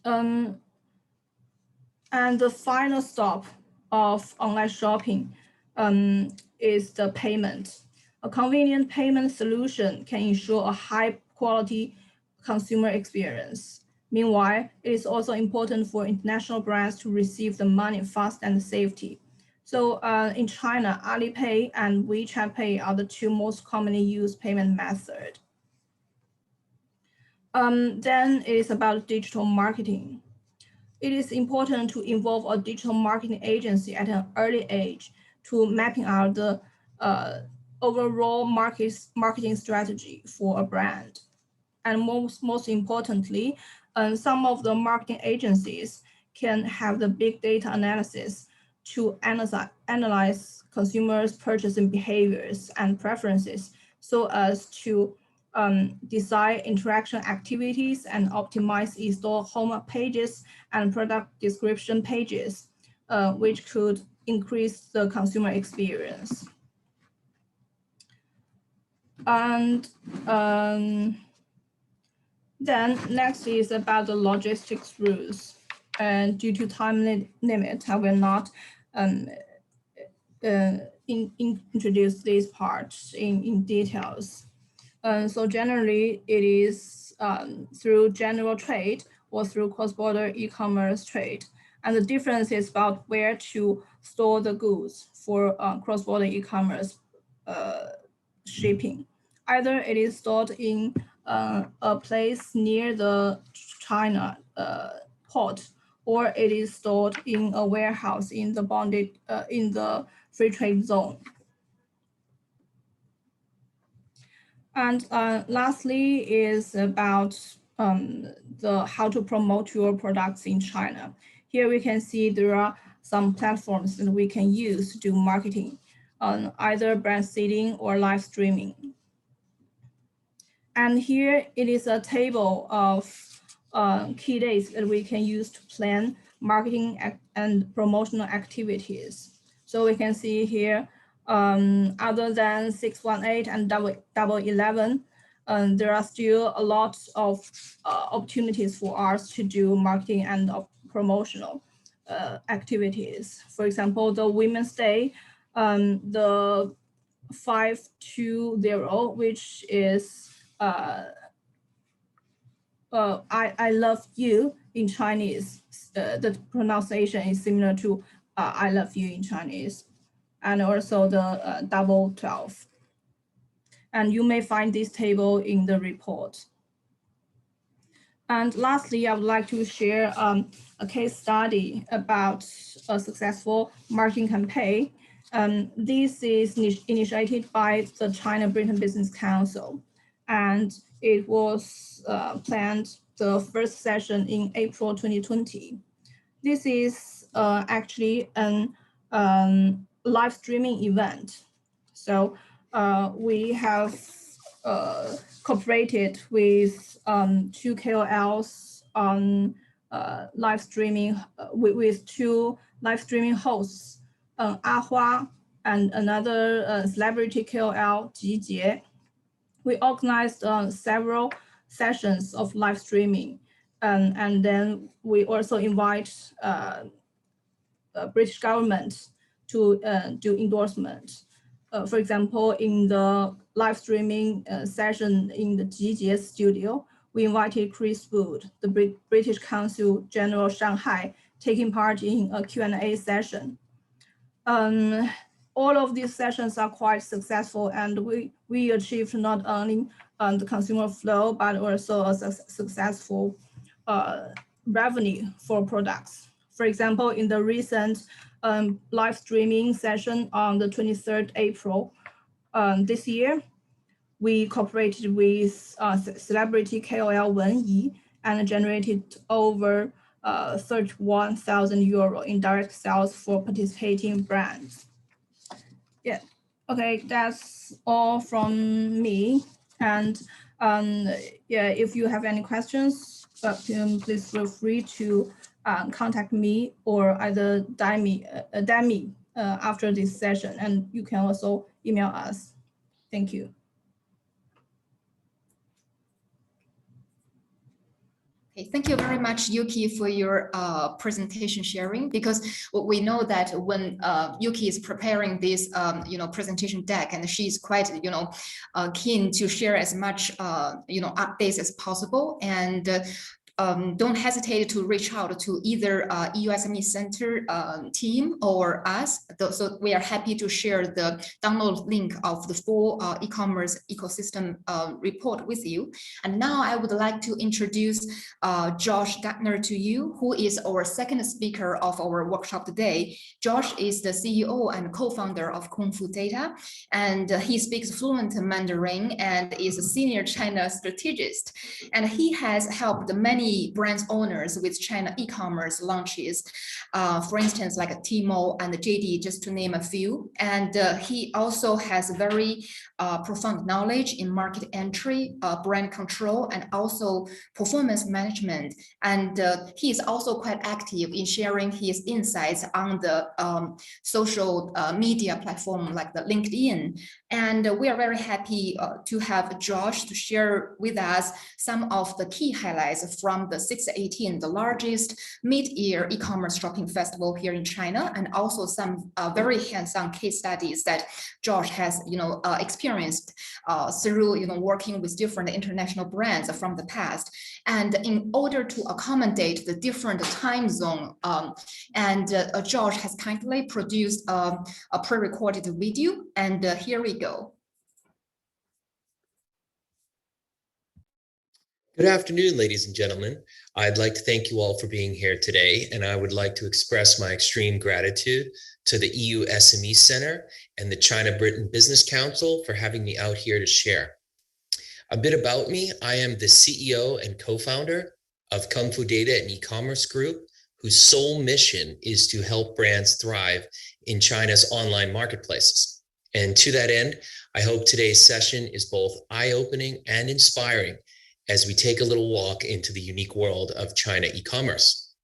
And the final stop of online shopping is the payment. A convenient payment solution can ensure a high-quality consumer experience. Meanwhile, it is also important for international brands to receive the money fast and safety. So in China, Alipay and Wechat Pay are the two most commonly used payment methods. Then it is about digital marketing. It is important to involve a digital marketing agency at an early age to mapping out the overall marketing strategy for a brand. And most importantly, some of the marketing agencies can have the big data analysis to analyze consumers' purchasing behaviors and preferences so as to design interaction activities and optimize in-store home pages and product description pages, which could increase the consumer experience. And then next is about the logistics rules. And due to time limit, I will not introduce these parts in details. So generally, it is through general trade or through cross-border e-commerce trade. And the difference is about where to store the goods for cross-border e-commerce shipping. Either it is stored in a place near the China port, or it is stored in a warehouse in the free trade zone. And lastly is about how to promote your products in China. Here we can see there are some platforms that we can use to do marketing, either brand seeding or live streaming. And here it is a table of key dates that we can use to plan marketing and promotional activities. So we can see here, other than 618 and double 11, there are still a lot of opportunities for us to do marketing and promotional activities. For example, the Women's Day, the 520, which is I love you in Chinese. The pronunciation is similar to I love you in Chinese, and also the double 12. And you may find this table in the report. And lastly, I would like to share a case study about a successful marketing campaign. This is initiated by the China-Britain Business Council, and it was planned the first session in April 2020. This is actually an live streaming event. So we have cooperated with two KOLs on live streaming with two live streaming hosts, Ahua and another celebrity KOL, Jie. We organized several sessions of live streaming, and then we also invite British government to do endorsement. For example, in the live streaming session in the Jie studio, we invited Chris Wood, the British Consul General Shanghai, taking part in a Q&A session. All of these sessions are quite successful, and we achieved not only the consumer flow, but also a successful revenue for products. For example, in the recent live streaming session on the 23rd April this year, we cooperated with celebrity KOL Wen Yi and generated over 31,000 euro in direct sales for participating brands. Yeah, okay, that's all from me. And yeah, if you have any questions, please feel free to contact me or either Demi after this session, and you can also email us. Thank you. Okay, thank you very much, Yuki, for your presentation sharing, because we know that when Yuki is preparing this, presentation deck, and she's quite, keen to share as much, updates as possible. And don't hesitate to reach out to either EU SME Center team or us. So we are happy to share the download link of the full e-commerce ecosystem report with you. And now I would like to introduce Josh Gartner to you, who is our second speaker of our workshop today. Josh is the CEO and co-founder of Kung Fu Data, and he speaks fluent Mandarin and is a senior China strategist. And he has helped many brand owners with China e-commerce launches, for instance, like Tmall and JD, just to name a few. And he also has very profound knowledge in market entry, brand control, and also performance management. And he is also quite active in sharing his insights on the social media platform like the LinkedIn. And we are very happy to have Josh to share with us some of the key highlights from the 618, the largest mid-year e-commerce shopping festival here in China, and also some very hands-on case studies that Josh has, experienced through, working with different international brands from the past. And in order to accommodate the different time zone, Josh has kindly produced a pre-recorded video, and here we go. Good afternoon, ladies and gentlemen. I'd like to thank you all for being here today, and I would like to express my extreme gratitude to the EU SME Center and the China-Britain Business Council for having me out here to share. A bit about me: I am the CEO and co-founder of Kung Fu Data and e-commerce group, whose sole mission is to help brands thrive in China's online marketplaces. And to that end, I hope today's session is both eye-opening and inspiring as we take a little walk into the unique world of China e-commerce.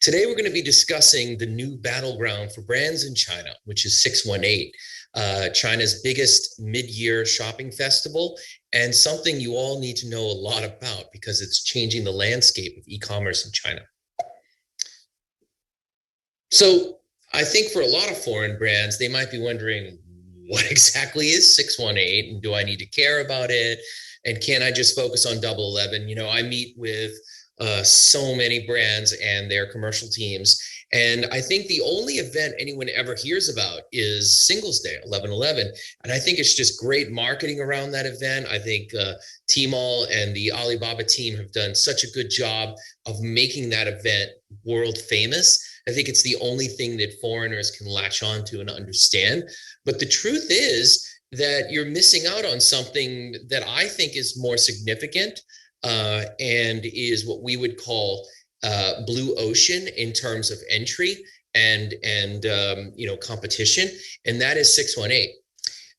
Today, we're going to be discussing the new battleground for brands in China, which is 618, China's biggest mid-year shopping festival, and something you all need to know a lot about because it's changing the landscape of e-commerce in China. So I think for a lot of foreign brands, they might be wondering, what exactly is 618, and do I need to care about it? And can I just focus on Double 11? I meet with so many brands and their commercial teams, and I think the only event anyone ever hears about is Singles Day, 11/11. And I think it's just great marketing around that event. I think Tmall and the Alibaba team have done such a good job of making that event world famous. I think it's the only thing that foreigners can latch onto and understand. But the truth is that you're missing out on something that I think is more significant and is what we would call blue ocean in terms of entry and competition, and that is 618.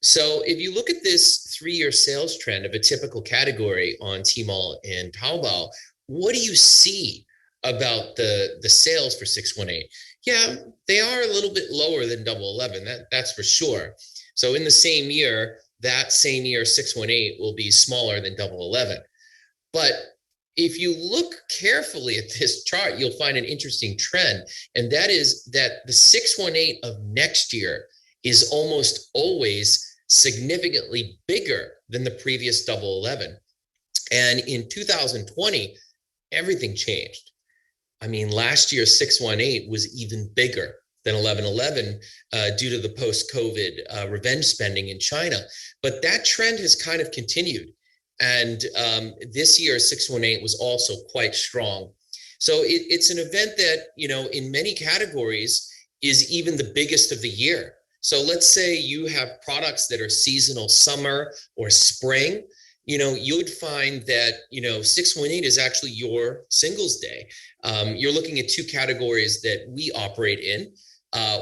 So if you look at this 3-year sales trend of a typical category on Tmall and Taobao, what do you see about the sales for 618? Yeah, they are a little bit lower than Double 11, that's for sure. So in the same year, that same year, 618 will be smaller than Double 11. But if you look carefully at this chart, you'll find an interesting trend. And that is that the 618 of next year is almost always significantly bigger than the previous Double 11. And in 2020, everything changed. I mean, last year, 618 was even bigger than 11/11 due to the post-COVID revenge spending in China. But that trend has kind of continued. And this year, 618 was also quite strong. So it's an event that, in many categories is even the biggest of the year. So let's say you have products that are seasonal, summer or spring, you'd find that, 618 is actually your Singles Day. You're looking at two categories that we operate in.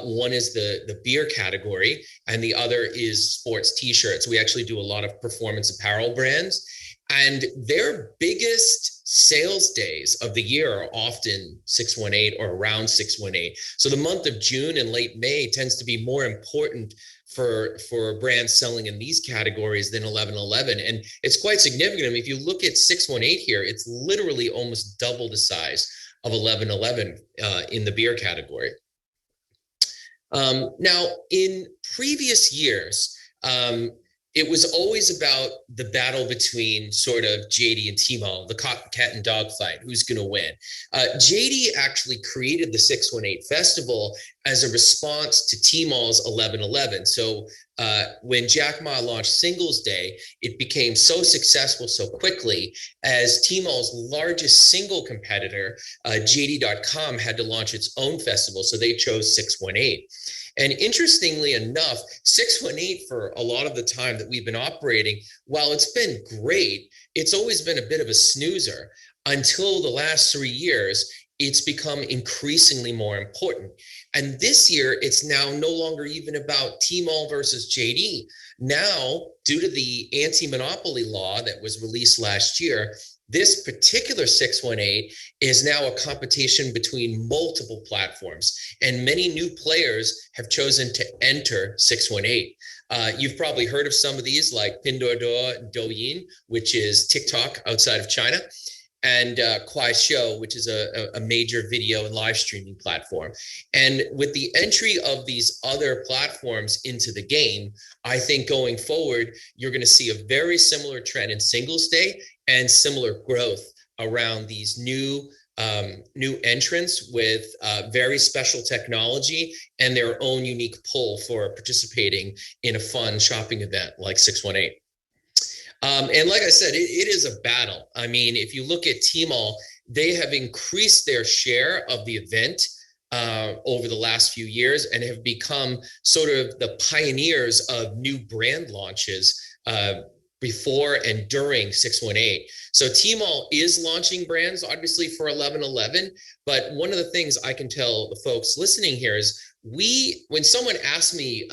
One is the beer category, and the other is sports t-shirts. We actually do a lot of performance apparel brands, and their biggest sales days of the year are often 618 or around 618. So the month of June and late May tends to be more important for brands selling in these categories than 1111. And it's quite significant. I mean, if you look at 618 here, it's literally almost double the size of 1111 in the beer category. Now, in previous years, it was always about the battle between sort of JD and Tmall, the cat and dog fight, who's going to win. JD actually created the 618 festival as a response to Tmall's 1111. So when Jack Ma launched Singles Day, it became so successful so quickly as Tmall's largest single competitor, JD.com, had to launch its own festival. So they chose 618. And interestingly enough, 618 for a lot of the time that we've been operating, while it's been great, it's always been a bit of a snoozer. Until the last 3 years, it's become increasingly more important. And this year, it's now no longer even about Tmall versus JD. Now, due to the anti-monopoly law that was released last year, this particular 618 is now a competition between multiple platforms, and many new players have chosen to enter 618. You've probably heard of some of these, like Pinduoduo, Douyin, which is TikTok outside of China, and Kuaishou, which is a major video and live streaming platform. And with the entry of these other platforms into the game, I think going forward, you're going to see a very similar trend in Singles Day and similar growth around these new entrants with very special technology and their own unique pull for participating in a fun shopping event like 618. And like I said, it is a battle. I mean, if you look at Tmall, they have increased their share of the event over the last few years and have become sort of the pioneers of new brand launches before and during 618. So Tmall is launching brands, obviously, for 1111. But one of the things I can tell the folks listening here is when someone asks me,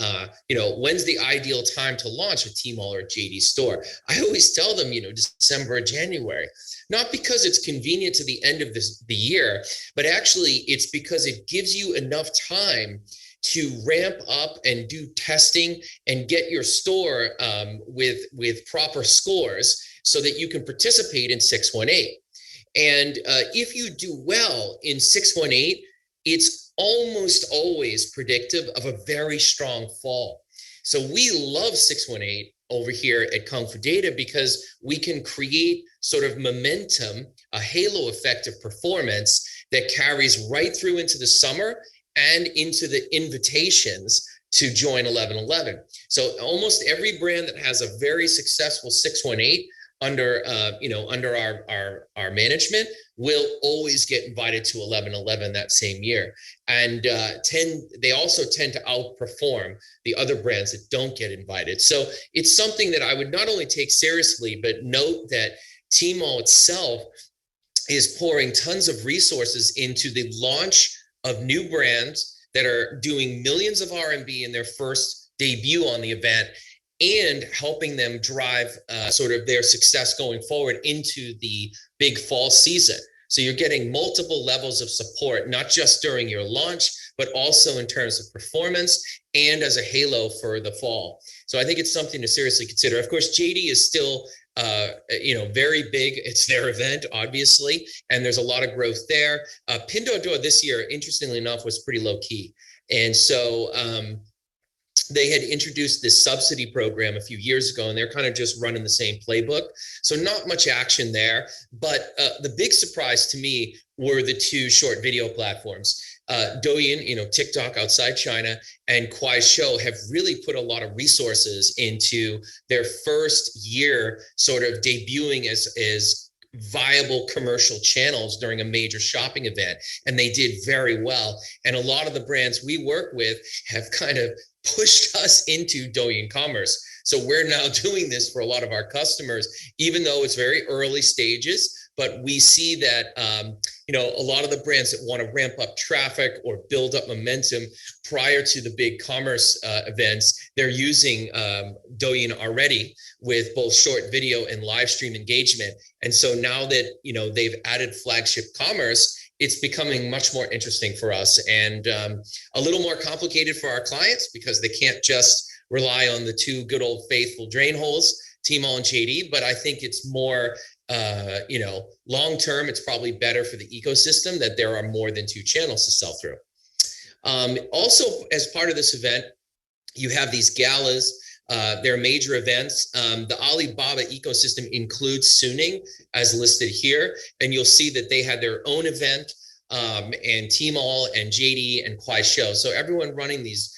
when's the ideal time to launch a Tmall or a JD store, I always tell them, December or January. Not because it's convenient to the end of the year, but actually it's because it gives you enough time to ramp up and do testing and get your store with proper scores so that you can participate in 618. And if you do well in 618, it's almost always predictive of a very strong fall. So we love 618 over here at Kung Fu Data because we can create sort of momentum, a halo effect of performance that carries right through into the summer and into the invitations to join 1111. So almost every brand that has a very successful 618 under our management will always get invited to 1111 that same year, and they also tend to outperform the other brands that don't get invited. So it's something that I would not only take seriously, but note that Tmall itself is pouring tons of resources into the launch of new brands that are doing millions of RMB in their first debut on the event, and helping them drive sort of their success going forward into the big fall season. So you're getting multiple levels of support, not just during your launch, but also in terms of performance and as a halo for the fall. So I think it's something to seriously consider. Of course, JD is still very big. It's their event, obviously, and there's a lot of growth there. Pinduoduo this year, interestingly enough, was pretty low key. And so they had introduced this subsidy program a few years ago, and they're kind of just running the same playbook. So not much action there. But the big surprise to me were the two short video platforms. Douyin, TikTok outside China, and Kuaishou have really put a lot of resources into their first year sort of debuting as viable commercial channels during a major shopping event. And they did very well. And a lot of the brands we work with have kind of pushed us into Douyin commerce. So we're now doing this for a lot of our customers, even though it's very early stages, but we see that a lot of the brands that want to ramp up traffic or build up momentum prior to the big commerce events, they're using Douyin already with both short video and live stream engagement. And so now that, they've added flagship commerce, it's becoming much more interesting for us and a little more complicated for our clients because they can't just rely on the two good old faithful drain holes, Tmall and JD, but I think it's more long term, it's probably better for the ecosystem that there are more than two channels to sell through. Also, as part of this event, you have these galas. They're major events. The Alibaba ecosystem includes Suning as listed here, and you'll see that they had their own event, and Tmall and JD and Kuaishou. So everyone running these,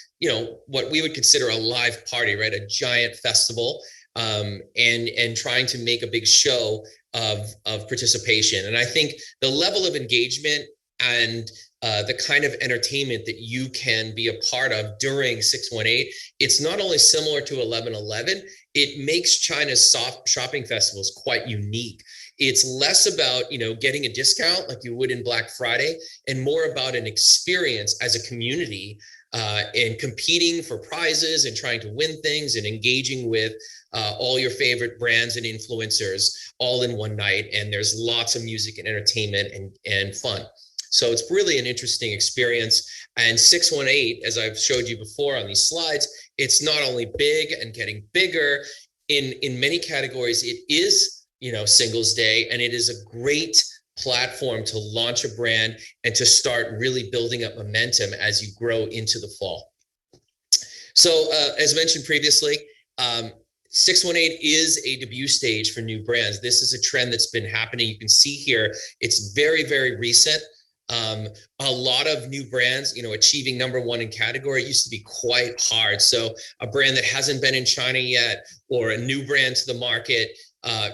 what we would consider a live party, right? A giant festival. And trying to make a big show of participation. And I think the level of engagement and the kind of entertainment that you can be a part of during 618, it's not only similar to 1111, it makes China's shopping festivals quite unique. It's less about, getting a discount like you would in Black Friday and more about an experience as a community and competing for prizes and trying to win things and engaging with all your favorite brands and influencers all in one night. And there's lots of music and entertainment and fun. So it's really an interesting experience. And 618, as I've showed you before on these slides, it's not only big and getting bigger in many categories. It is, Singles Day, and it is a great platform to launch a brand and to start really building up momentum as you grow into the fall. So as mentioned previously, 618 is a debut stage for new brands. This is a trend that's been happening. You can see here, it's very, very recent. A lot of new brands, achieving #1 in category used to be quite hard. So a brand that hasn't been in China yet or a new brand to the market,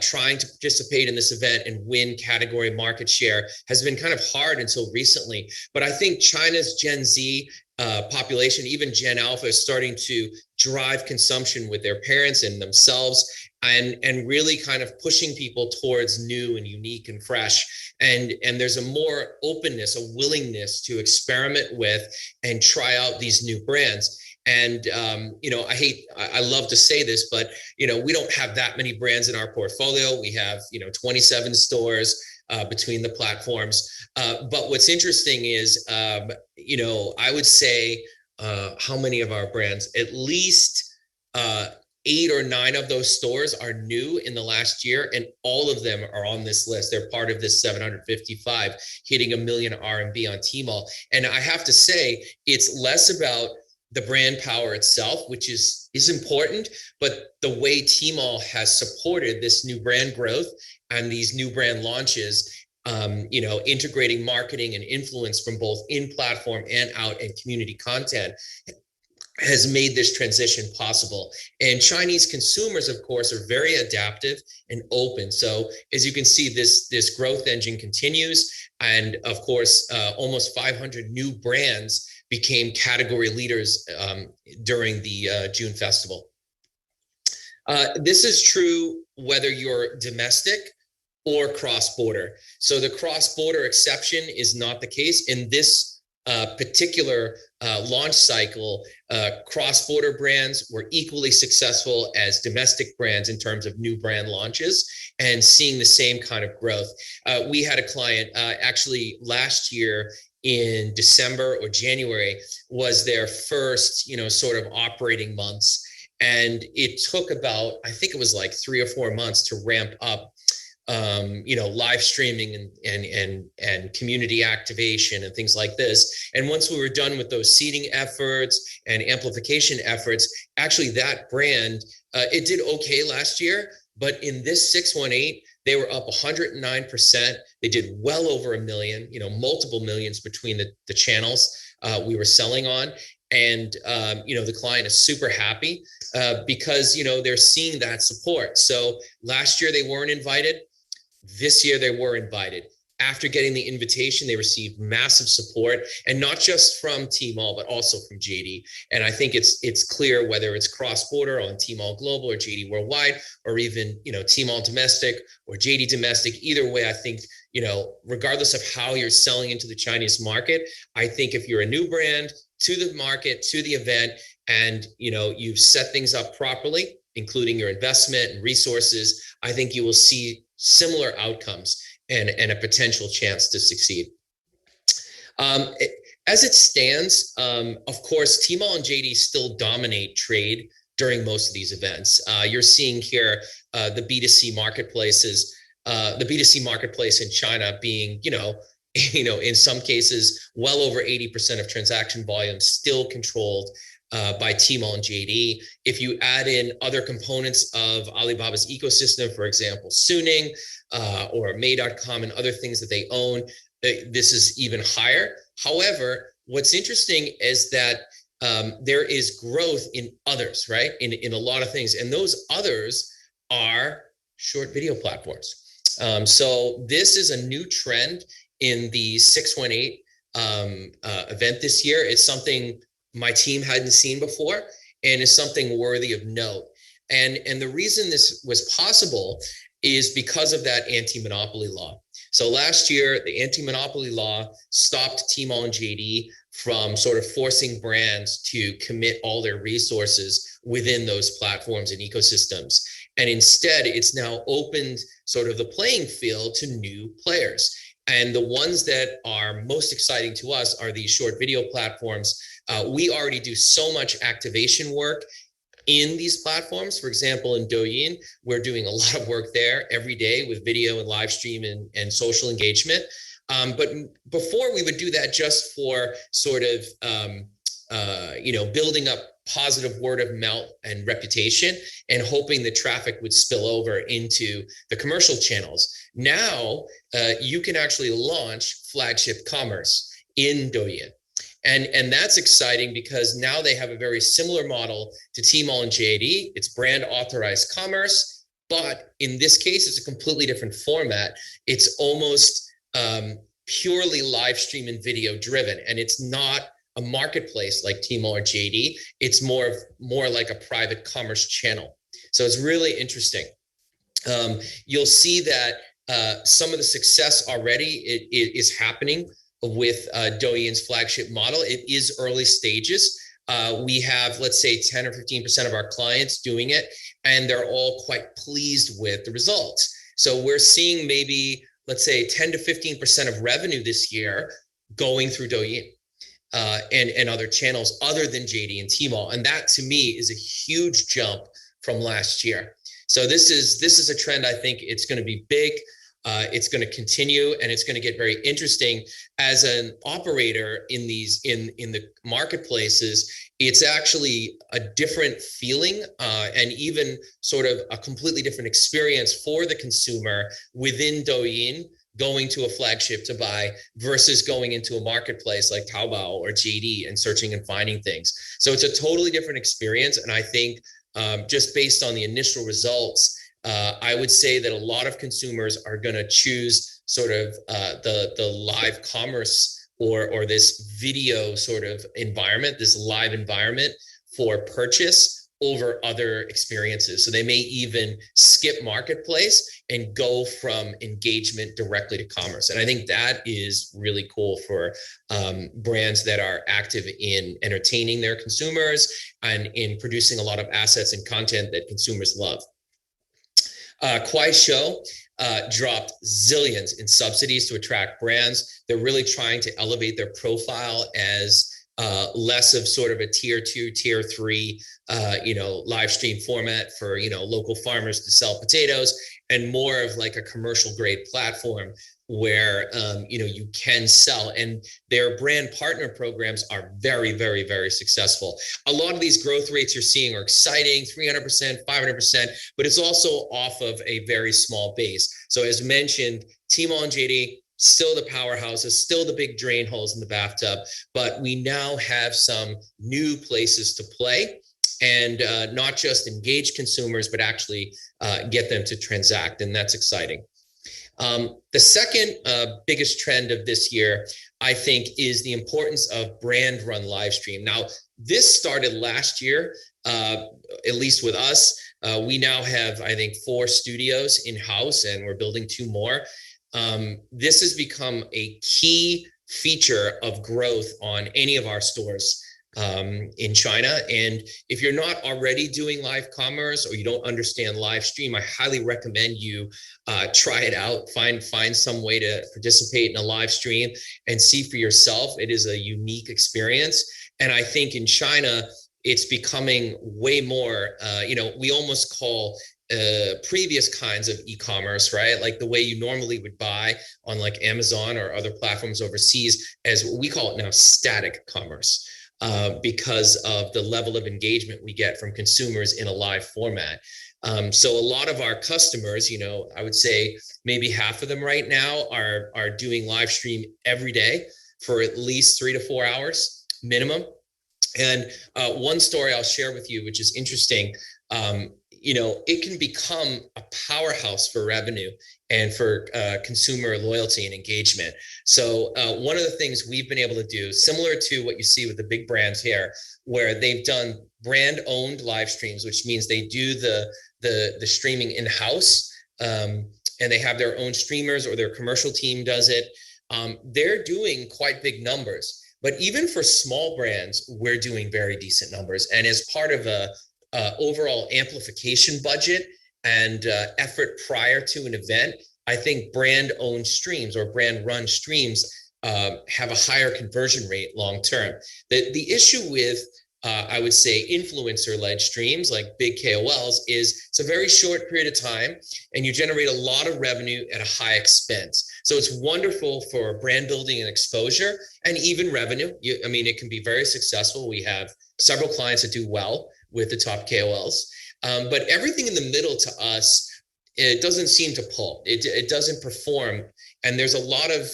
trying to participate in this event and win category market share has been kind of hard until recently. But I think China's Gen Z population, even Gen Alpha, is starting to drive consumption with their parents and themselves and really kind of pushing people towards new and unique and fresh. And there's a more openness, a willingness to experiment with and try out these new brands. And, I love to say this, but, we don't have that many brands in our portfolio. We have, 27 stores between the platforms. But what's interesting is, I would say how many of our brands, at least 8 or 9 of those stores are new in the last year, and all of them are on this list. They're part of this 755, hitting 1 million RMB on Tmall. And I have to say, it's less about the brand power itself, which is important, but the way Tmall has supported this new brand growth and these new brand launches, integrating marketing and influence from both in-platform and out in community content has made this transition possible. And Chinese consumers, of course, are very adaptive and open. So as you can see, this growth engine continues. And of course, almost 500 new brands became category leaders during the June festival. This is true whether you're domestic or cross-border. So the cross-border exception is not the case. In this particular launch cycle, cross-border brands were equally successful as domestic brands in terms of new brand launches and seeing the same kind of growth. We had a client actually last year in December or January was their first, sort of operating months. And it took about, I think it was like 3 or 4 months to ramp up, live streaming and community activation and things like this. And once we were done with those seeding efforts and amplification efforts, actually that brand, it did okay last year, but in this 618, they were up 109%. They did well over 1 million, multiple millions between the channels we were selling on. And, the client is super happy because, they're seeing that support. So last year they weren't invited. This year they were invited. after getting the invitation, they received massive support, and not just from Tmall, but also from JD. And I think it's clear whether it's cross-border on Tmall Global or JD Worldwide, or even, Tmall domestic or JD domestic. Either way, I think, regardless of how you're selling into the Chinese market, I think if you're a new brand to the market, to the event, and, you've set things up properly, including your investment and resources, I think you will see similar outcomes and a potential chance to succeed. As it stands, of course, Tmall and JD still dominate trade during most of these events. You're seeing here the B2C marketplaces, the B2C marketplace in China being, in some cases, well over 80% of transaction volume still controlled by Tmall and JD. If you add in other components of Alibaba's ecosystem, for example, Suning or May.com and other things that they own, this is even higher. However, what's interesting is that there is growth in others, right? In a lot of things. And those others are short video platforms. So this is a new trend in the 618 event this year. It's something my team hadn't seen before, and is something worthy of note. And the reason this was possible is because of that anti-monopoly law. So last year, the anti-monopoly law stopped Tmall and JD from sort of forcing brands to commit all their resources within those platforms and ecosystems. And instead, it's now opened sort of the playing field to new players. And the ones that are most exciting to us are these short video platforms. We already do so much activation work in these platforms. For example, in Douyin, we're doing a lot of work there every day with video and live stream and social engagement. But before, we would do that just for sort of, building up positive word of mouth and reputation, and hoping the traffic would spill over into the commercial channels. Now, you can actually launch flagship commerce in Douyin. And that's exciting because now they have a very similar model to Tmall and JD. It's brand authorized commerce, but in this case, it's a completely different format. It's almost purely live stream and video driven, and it's not a marketplace like Tmall or JD. It's more like a private commerce channel. So it's really interesting. You'll see that some of the success already is happening with Douyin's flagship model. It is early stages. We have, let's say, 10 or 15% of our clients doing it, and they're all quite pleased with the results. So we're seeing maybe, let's say, 10 to 15% of revenue this year going through Douyin and other channels other than JD and Tmall. And that, to me, is a huge jump from last year. So this is a trend. I think it's going to be big. It's going to continue, and it's going to get very interesting. As an operator in these in the marketplaces, it's actually a different feeling and even sort of a completely different experience for the consumer within Douyin, going to a flagship to buy versus going into a marketplace like Taobao or JD and searching and finding things. So it's a totally different experience, and I think just based on the initial results, I would say that a lot of consumers are going to choose sort of the live commerce or this video sort of environment, this live environment for purchase over other experiences. So they may even skip marketplace and go from engagement directly to commerce. And I think that is really cool for brands that are active in entertaining their consumers and in producing a lot of assets and content that consumers love. Kuaishou dropped zillions in subsidies to attract brands. They're really trying to elevate their profile as less of sort of a tier 2, tier 3, live stream format for, local farmers to sell potatoes, and more of like a commercial grade platform where, you can sell. And their brand partner programs are very, very, very successful. A lot of these growth rates you're seeing are exciting, 300%, 500%, but it's also off of a very small base. So as mentioned, Tmall and JD, still the powerhouses, still the big drain holes in the bathtub, but we now have some new places to play and not just engage consumers, but actually get them to transact, and that's exciting. The second biggest trend of this year, I think, is the importance of brand run live stream. Now, this started last year, at least with us. We now have, I think, 4 studios in-house, and we're building 2 more. This has become a key feature of growth on any of our stores in China. And if you're not already doing live commerce or you don't understand live stream, I highly recommend you try it out, find some way to participate in a live stream and see for yourself. It is a unique experience. And I think in China, it's becoming way more, we almost call previous kinds of e-commerce, right? Like the way you normally would buy on like Amazon or other platforms overseas, as we call it now, static commerce. Because of the level of engagement we get from consumers in a live format. So a lot of our customers, I would say maybe half of them right now are doing live stream every day for at least 3 to 4 hours minimum. And one story I'll share with you, which is interesting, it can become a powerhouse for revenue and for consumer loyalty and engagement. So one of the things we've been able to do, similar to what you see with the big brands here, where they've done brand-owned live streams, which means they do the streaming in-house, and they have their own streamers or their commercial team does it. They're doing quite big numbers. But even for small brands, we're doing very decent numbers. And as part of a overall amplification budget and effort prior to an event, I think brand-owned streams or brand-run streams have a higher conversion rate long-term. The issue with, I would say, influencer-led streams like big KOLs is it's a very short period of time and you generate a lot of revenue at a high expense. So it's wonderful for brand building and exposure and even revenue. It can be very successful. We have several clients that do well with the top KOLs. But everything in the middle to us, it doesn't seem to pull. It doesn't perform. And there's a lot of,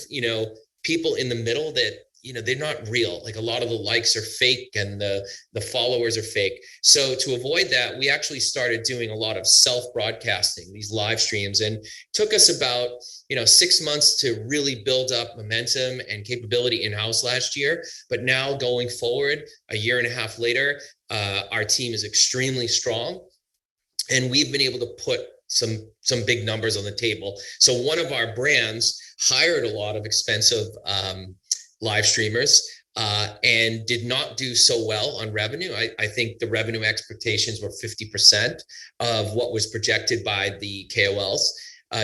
people in the middle that, they're not real. Like a lot of the likes are fake and the followers are fake. So to avoid that, we actually started doing a lot of self-broadcasting, these live streams, and it took us about, 6 months to really build up momentum and capability in-house last year. But now going forward, a year and a half later, our team is extremely strong, and we've been able to put some big numbers on the table. So one of our brands hired a lot of expensive live streamers and did not do so well on revenue. I think the revenue expectations were 50% of what was projected by the KOLs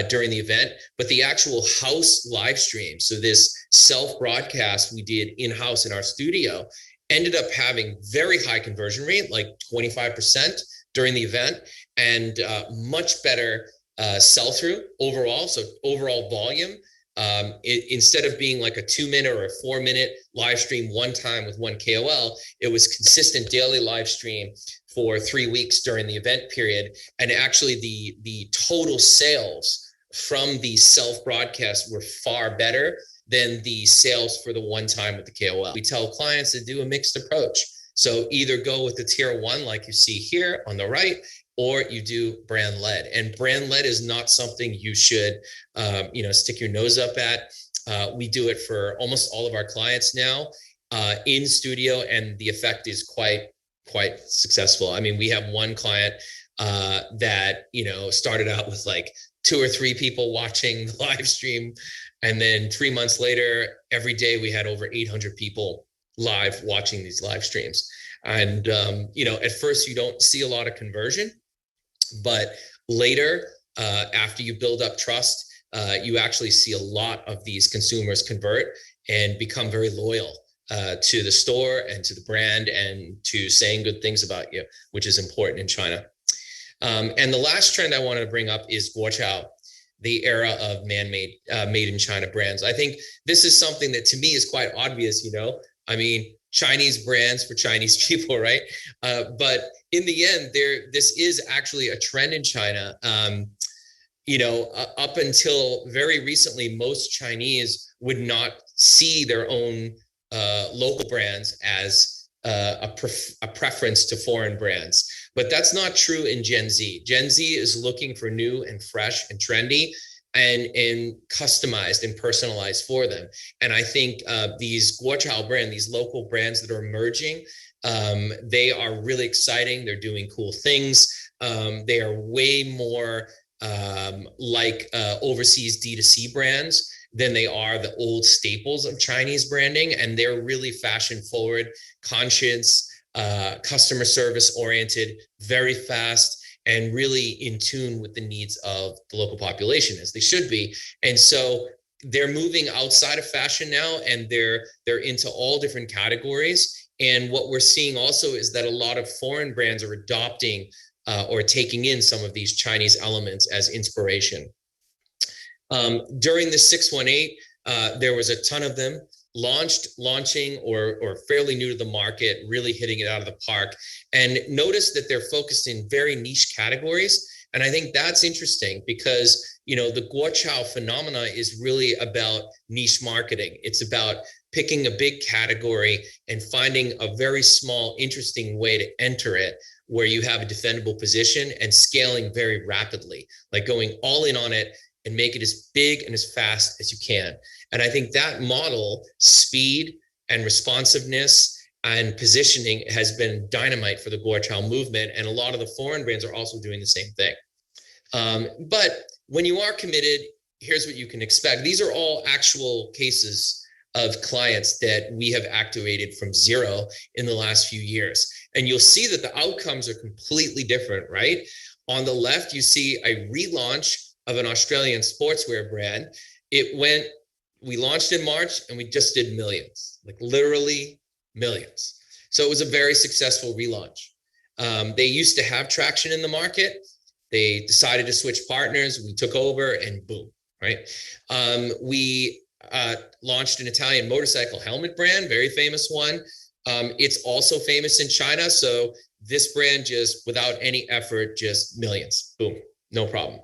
during the event, but the actual house live stream, so this self-broadcast we did in-house in our studio, ended up having very high conversion rate, like 25% during the event, and much better sell-through overall. So overall volume, instead of being like a 2-minute or a 4-minute live stream one time with one KOL, it was consistent daily live stream for 3 weeks during the event period. And actually the total sales from the self-broadcast were far better than the sales for the one time with the KOL. We tell clients to do a mixed approach. So either go with the tier 1, like you see here on the right, or you do brand led. And brand led is not something you should, stick your nose up at. We do it for almost all of our clients now in studio, and the effect is quite successful. We have one client that, started out with like 2 or 3 people watching the live stream. And then 3 months later, every day we had over 800 people live watching these live streams. And, at first you don't see a lot of conversion, but later, after you build up trust, you actually see a lot of these consumers convert and become very loyal to the store and to the brand and to saying good things about you, which is important in China. And the last trend I wanted to bring up is Wechat, the era of man-made, made in China brands. I think this is something that to me is quite obvious, Chinese brands for Chinese people, right? But in the end, this is actually a trend in China. Up until very recently, most Chinese would not see their own local brands as a preference to foreign brands. But that's not true in Gen Z. Gen Z is looking for new and fresh and trendy. and customized and personalized for them. And I think these Guochao brand, these local brands that are emerging, they are really exciting. They're doing cool things. They are way more like overseas D2C brands than they are the old staples of Chinese branding. And they're really fashion forward, conscious, customer service oriented, very fast, and really in tune with the needs of the local population, as they should be. And so they're moving outside of fashion now, and they're into all different categories. And what we're seeing also is that a lot of foreign brands are adopting or taking in some of these Chinese elements as inspiration. During the 618, there was a ton of them launching or fairly new to the market, really hitting it out of the park. And notice that they're focused in very niche categories. And I think that's interesting because, you know, the Guochao phenomena is really about niche marketing. It's about picking a big category and finding a very small, interesting way to enter it, where you have a defendable position and scaling very rapidly, like going all in on it and make it as big and as fast as you can. And I think that model, speed and responsiveness and positioning, has been dynamite for the Guochao movement. And a lot of the foreign brands are also doing the same thing. But when you are committed, here's what you can expect. These are all actual cases of clients that we have activated from zero in the last few years. And you'll see that the outcomes are completely different, right? On the left, you see a relaunch of an Australian sportswear brand. We launched in March and we just did millions, like literally millions. So it was a very successful relaunch. They used to have traction in the market. They decided to switch partners. We took over and boom, right? We launched an Italian motorcycle helmet brand, very famous one. It's also famous in China. So this brand just, without any effort, just millions, boom, no problem.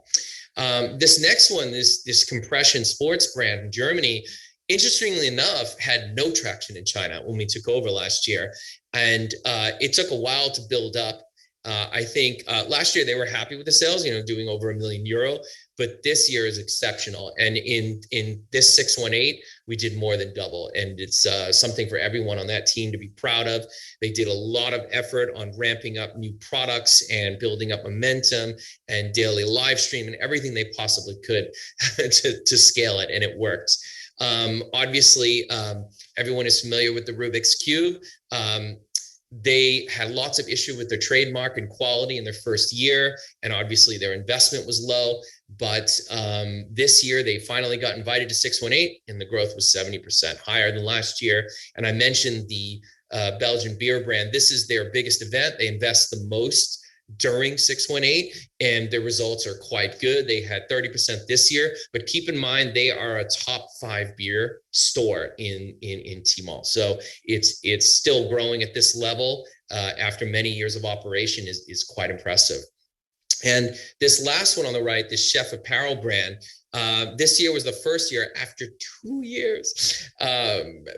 This next one, this compression sports brand from Germany, interestingly enough, had no traction in China when we took over last year. And it took a while to build up. I think last year they were happy with the sales, you know, doing over €1 million, but this year is exceptional. And in this 618, we did more than double. And it's something for everyone on that team to be proud of. They did a lot of effort on ramping up new products and building up momentum and daily live stream and everything they possibly could to scale it. And it worked. Obviously, everyone is familiar with the Rubik's Cube. They had lots of issue with their trademark and quality in their first year, and obviously their investment was low. But this year they finally got invited to 618, and the growth was 70% higher than last year. And I mentioned the Belgian beer brand. This is their biggest event. They invest the most during 618, and the results are quite good. They had 30% this year, but keep in mind they are a top 5 beer store in Tmall. So it's still growing at this level after many years of operation is quite impressive. And this last one on the right, this Chef Apparel brand, this year was the first year after 2 years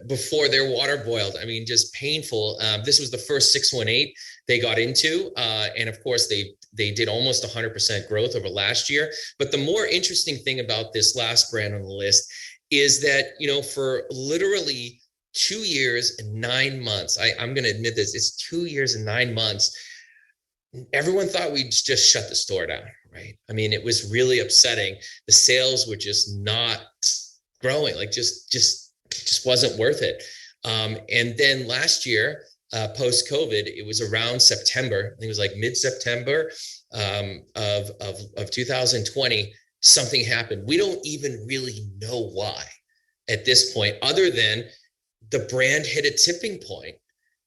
before their water boiled. I mean, just painful. This was the first 618 they got into. And of course, they did almost 100% growth over last year. But the more interesting thing about this last brand on the list is that, you know, for literally 2 years and 9 months, I'm going to admit this, it's 2 years and 9 months, everyone thought we'd just shut the store down, right? I mean, it was really upsetting. The sales were just not growing, like just wasn't worth it. And then last year, post-COVID, it was around September, I think it was like mid-September of 2020, something happened. We don't even really know why at this point, other than the brand hit a tipping point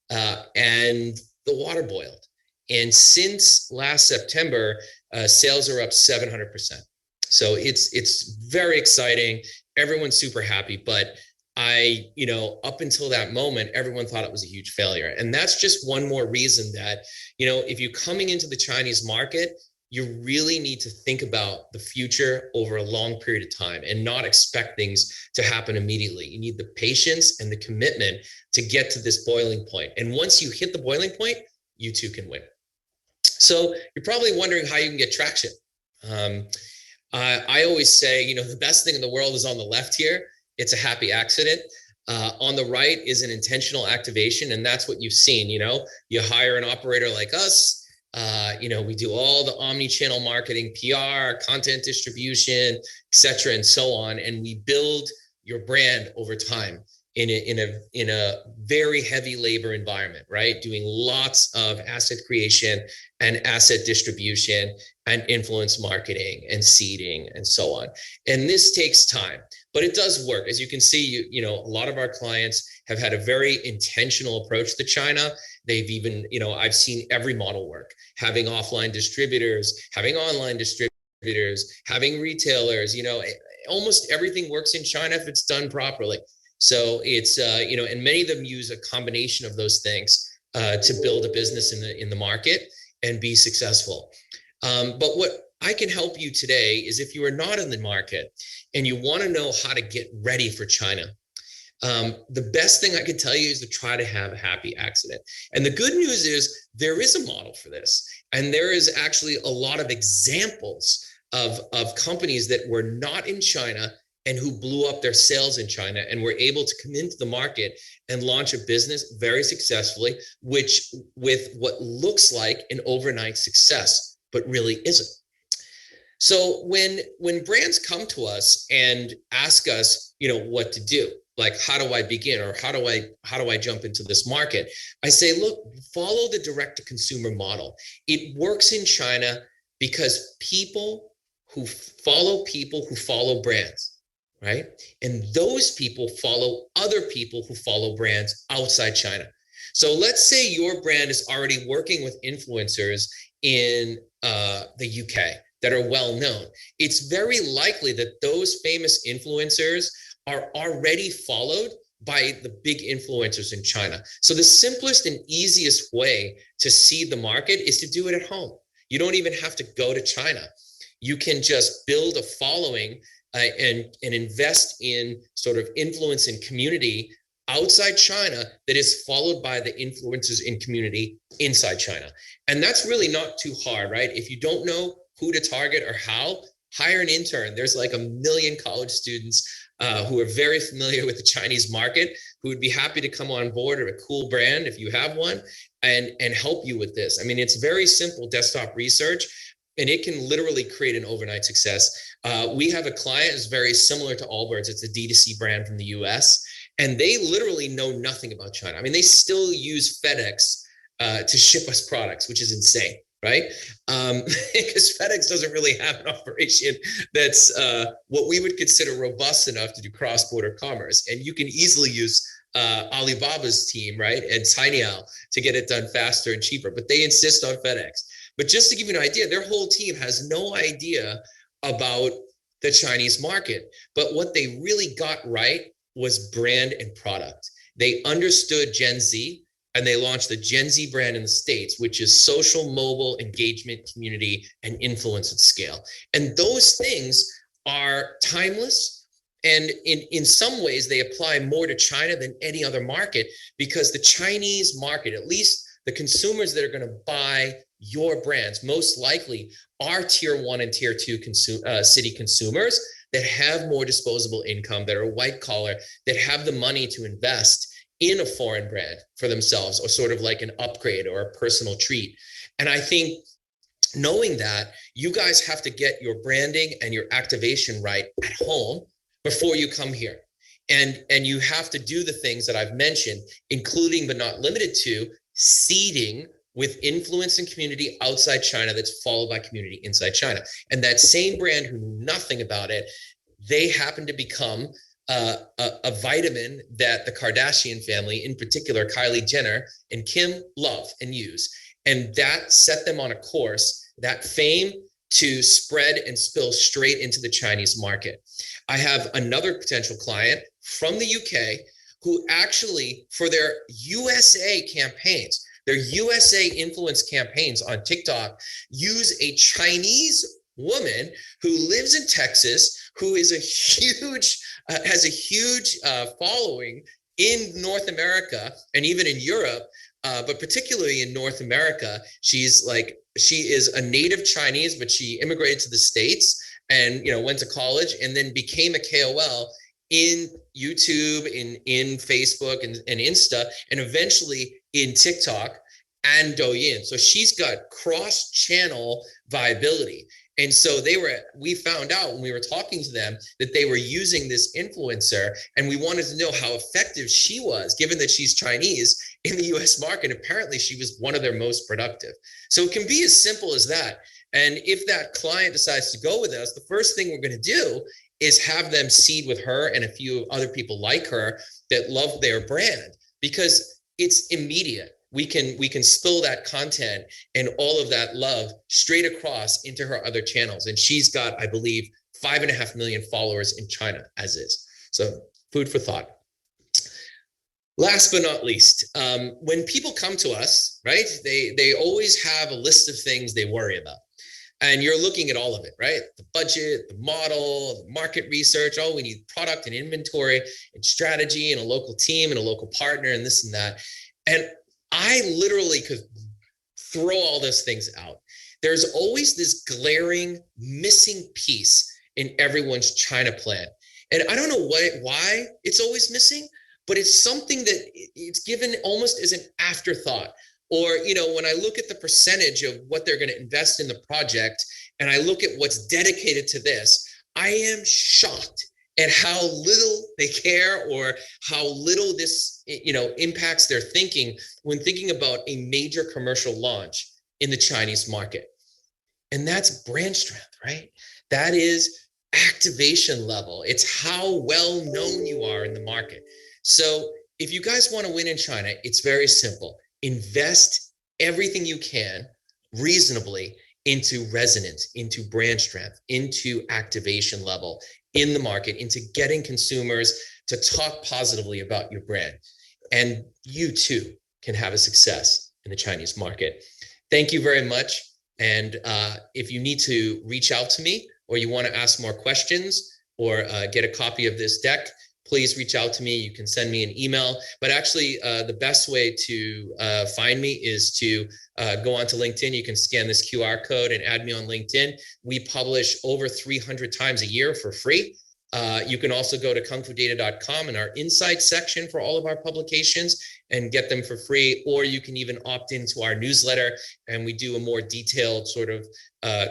and the water boiled. And since last September, sales are up 700%. So it's very exciting. Everyone's super happy, but up until that moment, everyone thought it was a huge failure. And that's just one more reason that, you know, if you're coming into the Chinese market, you really need to think about the future over a long period of time and not expect things to happen immediately. You need the patience and the commitment to get to this boiling point. And once you hit the boiling point, you too can win. So you're probably wondering how you can get traction. I always say, you know, the best thing in the world is on the left here. It's a happy accident. On the right is an intentional activation. And that's what you've seen. You know, you hire an operator like us. You know, we do all the omni-channel marketing, PR, content distribution, et cetera, and so on. And we build your brand over time in a very heavy labor environment, right? Doing lots of asset creation and asset distribution and influence marketing and seeding and so on. And this takes time, but it does work. As you can see, you know, a lot of our clients have had a very intentional approach to China. They've even, you know, I've seen every model work, having offline distributors, having online distributors, having retailers, you know, almost everything works in China if it's done properly. So it's, you know, and many of them use a combination of those things to build a business in the market and be successful. But what I can help you today is if you are not in the market and you want to know how to get ready for China, the best thing I can tell you is to try to have a happy accident. And the good news is there is a model for this. And there is actually a lot of examples of companies that were not in China and who blew up their sales in China and were able to come into the market and launch a business very successfully, which with what looks like an overnight success, but really isn't. So when brands come to us and ask us, you know, what to do, like, how do I begin, or how do I jump into this market? I say, look, follow the direct to consumer model. It works in China because people who follow brands, right? And those people follow other people who follow brands outside China. So let's say your brand is already working with influencers in the UK that are well known. It's very likely that those famous influencers are already followed by the big influencers in China. So the simplest and easiest way to seed the market is to do it at home. You don't even have to go to China. You can just build a following and invest in sort of influence and community outside China that is followed by the influencers in community inside China. And that's really not too hard, right? If you don't know who to target or how, hire an intern. There's like 1 million college students who are very familiar with the Chinese market, who would be happy to come on board, or a cool brand if you have one, and help you with this. I mean, it's very simple desktop research, and it can literally create an overnight success. We have a client that's very similar to Allbirds. It's a D2C brand from the US, and they literally know nothing about China. I mean, they still use FedEx to ship us products, which is insane, right? Because FedEx doesn't really have an operation that's what we would consider robust enough to do cross-border commerce. And you can easily use Alibaba's team, right, and Tinyao to get it done faster and cheaper, but they insist on FedEx. But just to give you an idea, their whole team has no idea about the Chinese market. But what they really got right was brand and product. They understood Gen Z, and they launched the Gen Z brand in the States, which is social, mobile, engagement, community, and influence at scale. And those things are timeless. And in some ways, they apply more to China than any other market, because the Chinese market, at least the consumers that are going to buy your brands, most likely are tier 1 and tier 2 city consumers that have more disposable income, that are white collar, that have the money to invest in a foreign brand for themselves, or sort of like an upgrade or a personal treat. And I think knowing that, you guys have to get your branding and your activation right at home before you come here. And you have to do the things that I've mentioned, including but not limited to seeding with influence and community outside China that's followed by community inside China. And that same brand who knew nothing about it, they happen to become a vitamin that the Kardashian family, in particular Kylie Jenner and Kim, love and use. And that set them on a course, that fame, to spread and spill straight into the Chinese market. I have another potential client from the UK who actually, for their USA campaigns, their USA influence campaigns on TikTok, use a Chinese woman who lives in Texas, who is has a huge following in North America and even in Europe, but particularly in North America. She is a native Chinese, but she immigrated to the States and went to college and then became a KOL in YouTube, in Facebook and Insta, and eventually in TikTok and Douyin. So she's got cross-channel viability. And so we found out when we were talking to them that they were using this influencer, and we wanted to know how effective she was, given that she's Chinese in the US market. Apparently she was one of their most productive. So it can be as simple as that. And if that client decides to go with us, the first thing we're going to do is have them seed with her and a few other people like her that love their brand, because it's immediate. We can spill that content and all of that love straight across into her other channels. And she's got, I believe, 5.5 million followers in China as is. So food for thought. Last but not least, when people come to us, right, they always have a list of things they worry about. And you're looking at all of it, right? The budget, the model, the market research. Oh, we need product and inventory and strategy and a local team and a local partner and this and that. And I literally could throw all those things out. There's always this glaring missing piece in everyone's China plan. And I don't know why it's always missing, but it's something that it's given almost as an afterthought. Or, when I look at the percentage of what they're going to invest in the project, and I look at what's dedicated to this, I am shocked at how little they care or how little this, impacts their thinking when thinking about a major commercial launch in the Chinese market. And that's brand strength, right? That is activation level. It's how well known you are in the market. So if you guys want to win in China, it's very simple. Invest everything you can reasonably into resonance, into brand strength, into activation level in the market, into getting consumers to talk positively about your brand. And you too can have a success in the Chinese market. Thank you very much. And if you need to reach out to me or you want to ask more questions or get a copy of this deck, please reach out to me. You can send me an email, but actually the best way to find me is to go onto LinkedIn. You can scan this QR code and add me on LinkedIn. We publish over 300 times a year for free. You can also go to kungfudata.com in our insights section for all of our publications and get them for free, or you can even opt into our newsletter, and we do a more detailed sort of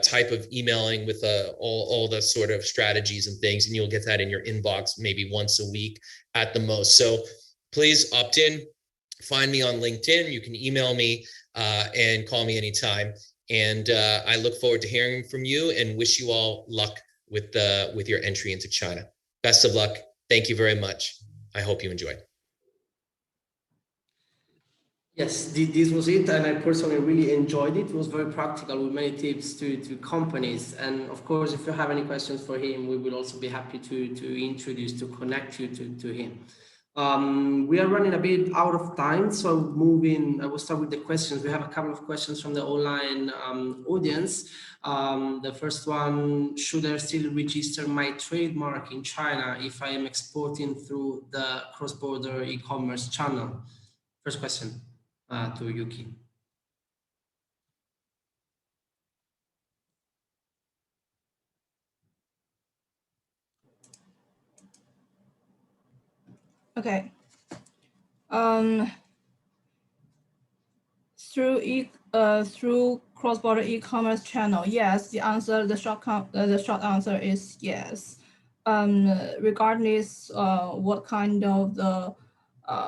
type of emailing with all the sort of strategies and things, and you'll get that in your inbox maybe once a week at the most. So please opt in, find me on LinkedIn. You can email me and call me anytime. And I look forward to hearing from you and wish you all luck with your entry into China. Best of luck. Thank you very much. I hope you enjoyed. Yes, this was it, and I personally really enjoyed it. It was very practical with many tips to companies. And of course, if you have any questions for him, we will also be happy to connect you to him. We are running a bit out of time, so I will start with the questions. We have a couple of questions from the online audience. The first one: should I still register my trademark in China if I am exporting through the cross-border e-commerce channel? First question to Yuki. Okay. Through cross-border e-commerce channel, yes. The short answer is yes. Regardless what kind of the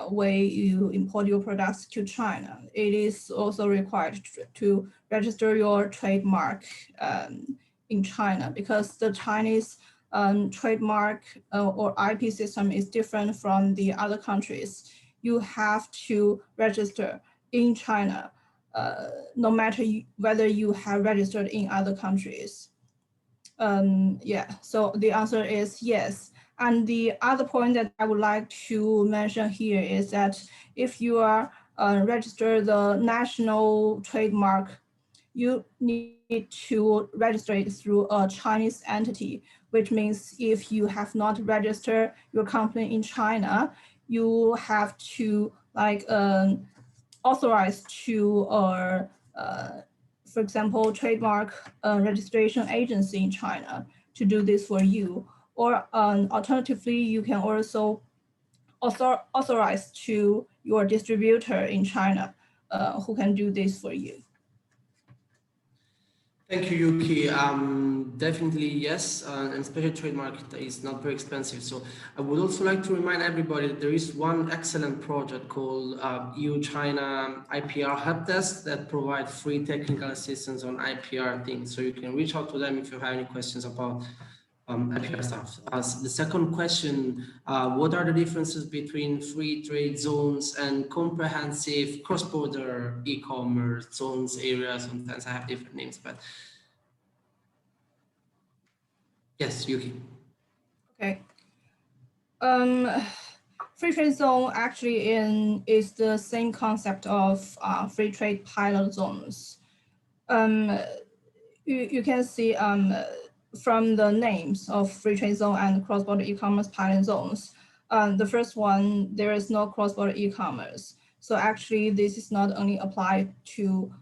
way you import your products to China, it is also required to register your trademark in China, because the Chinese trademark or IP system is different from the other countries. You have to register in China, no matter whether you have registered in other countries. Yeah, so the answer is yes. And the other point that I would like to mention here is that if you are register the national trademark, you need to register it through a Chinese entity, which means if you have not registered your company in China, you have to authorize to for example, trademark registration agency in China to do this for you. Or alternatively, you can also authorize to your distributor in China who can do this for you. Thank you, Yuki. Definitely yes, and especially trademark is not very expensive. So I would also like to remind everybody that there is one excellent project called EU-China IPR Help Desk that provide free technical assistance on IPR things. So you can reach out to them if you have any questions about IPR stuff. The second question, what are the differences between free trade zones and comprehensive cross-border e-commerce zones, areas? Sometimes I have different names, but yes, Yuki. Okay. Free trade zone actually is the same concept of free trade pilot zones. You can see from the names of free trade zone and cross-border e-commerce pilot zones. The first one, there is no cross-border e-commerce. So actually, this is not only applied to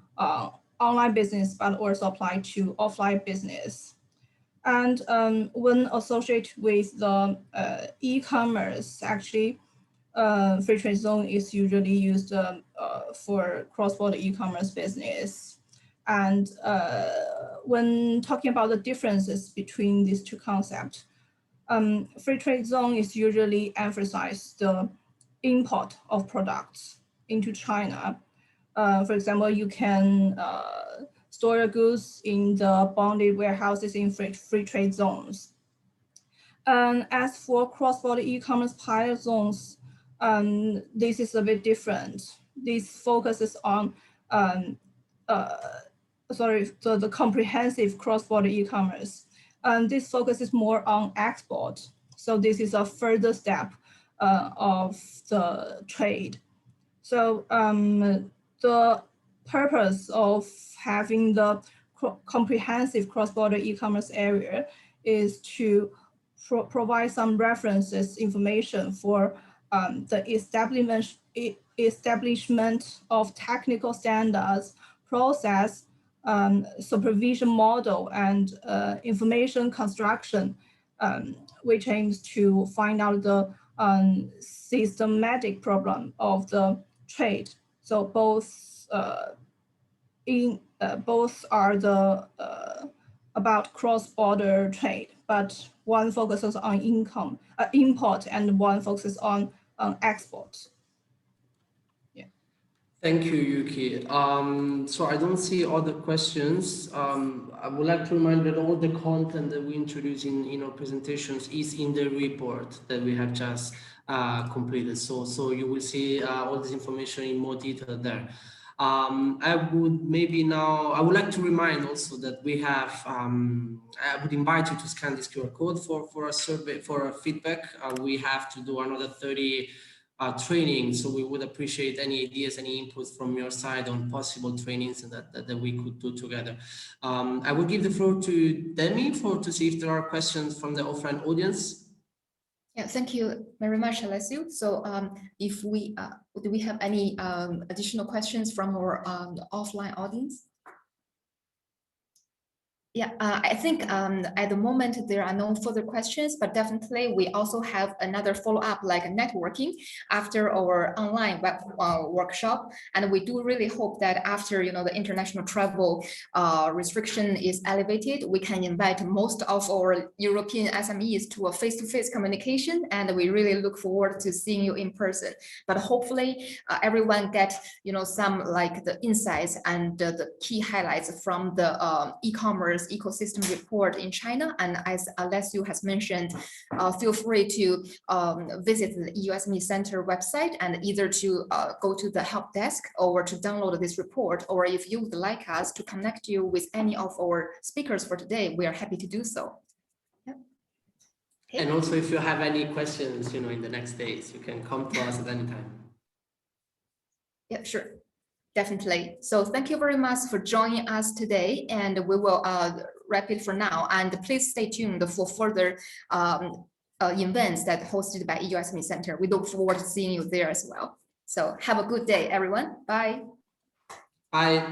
online business, but also applied to offline business. And when associated with the e-commerce, actually, free trade zone is usually used for cross-border e-commerce business. And when talking about the differences between these two concepts, free trade zone is usually emphasize the import of products into China. For example, you can store your goods in the bonded warehouses in free trade zones. As for cross-border e-commerce pilot zones, this is a bit different. This focuses on the comprehensive cross-border e-commerce. This focuses more on export. So this is a further step of the trade. So the purpose of having the comprehensive cross-border e-commerce area is to provide some references information for the establishment of technical standards, process, supervision model, and information construction, which aims to find out the systematic problem of the trade. So both both are the about cross-border trade, but one focuses on import and one focuses on export. Yeah. Thank you, Yuki. So I don't see other questions. I would like to remind that all the content that we introduce in our presentations is in the report that we have just completed. So you will see all this information in more detail there. I would like to remind also that we have, I would invite you to scan this QR code for a survey, for a feedback. We have to do another 30 training, so we would appreciate any ideas, any inputs from your side on possible trainings that we could do together. I will give the floor to Demi to see if there are questions from the offline audience. Yeah, thank you very much, Alessio. So if we do we have any additional questions from our offline audience? Yeah, I think at the moment there are no further questions, but definitely we also have another follow-up like networking after our online web workshop, and we do really hope that after the international travel restriction is elevated, we can invite most of our European SMEs to a face-to-face communication, and we really look forward to seeing you in person. But hopefully everyone get some like the insights and the key highlights from the e-commerce ecosystem report in China. And as Alessio has mentioned, feel free to visit the EU SME Center website and either to go to the help desk or to download this report, or if you would like us to connect you with any of our speakers for today, we are happy to do so. Yep. Okay. And also if you have any questions, in the next days, you can come to us at any time. Yeah, sure. Definitely. So thank you very much for joining us today, and we will wrap it for now. And please stay tuned for further events that hosted by EU SME Center. We look forward to seeing you there as well. So have a good day, everyone. Bye. Bye.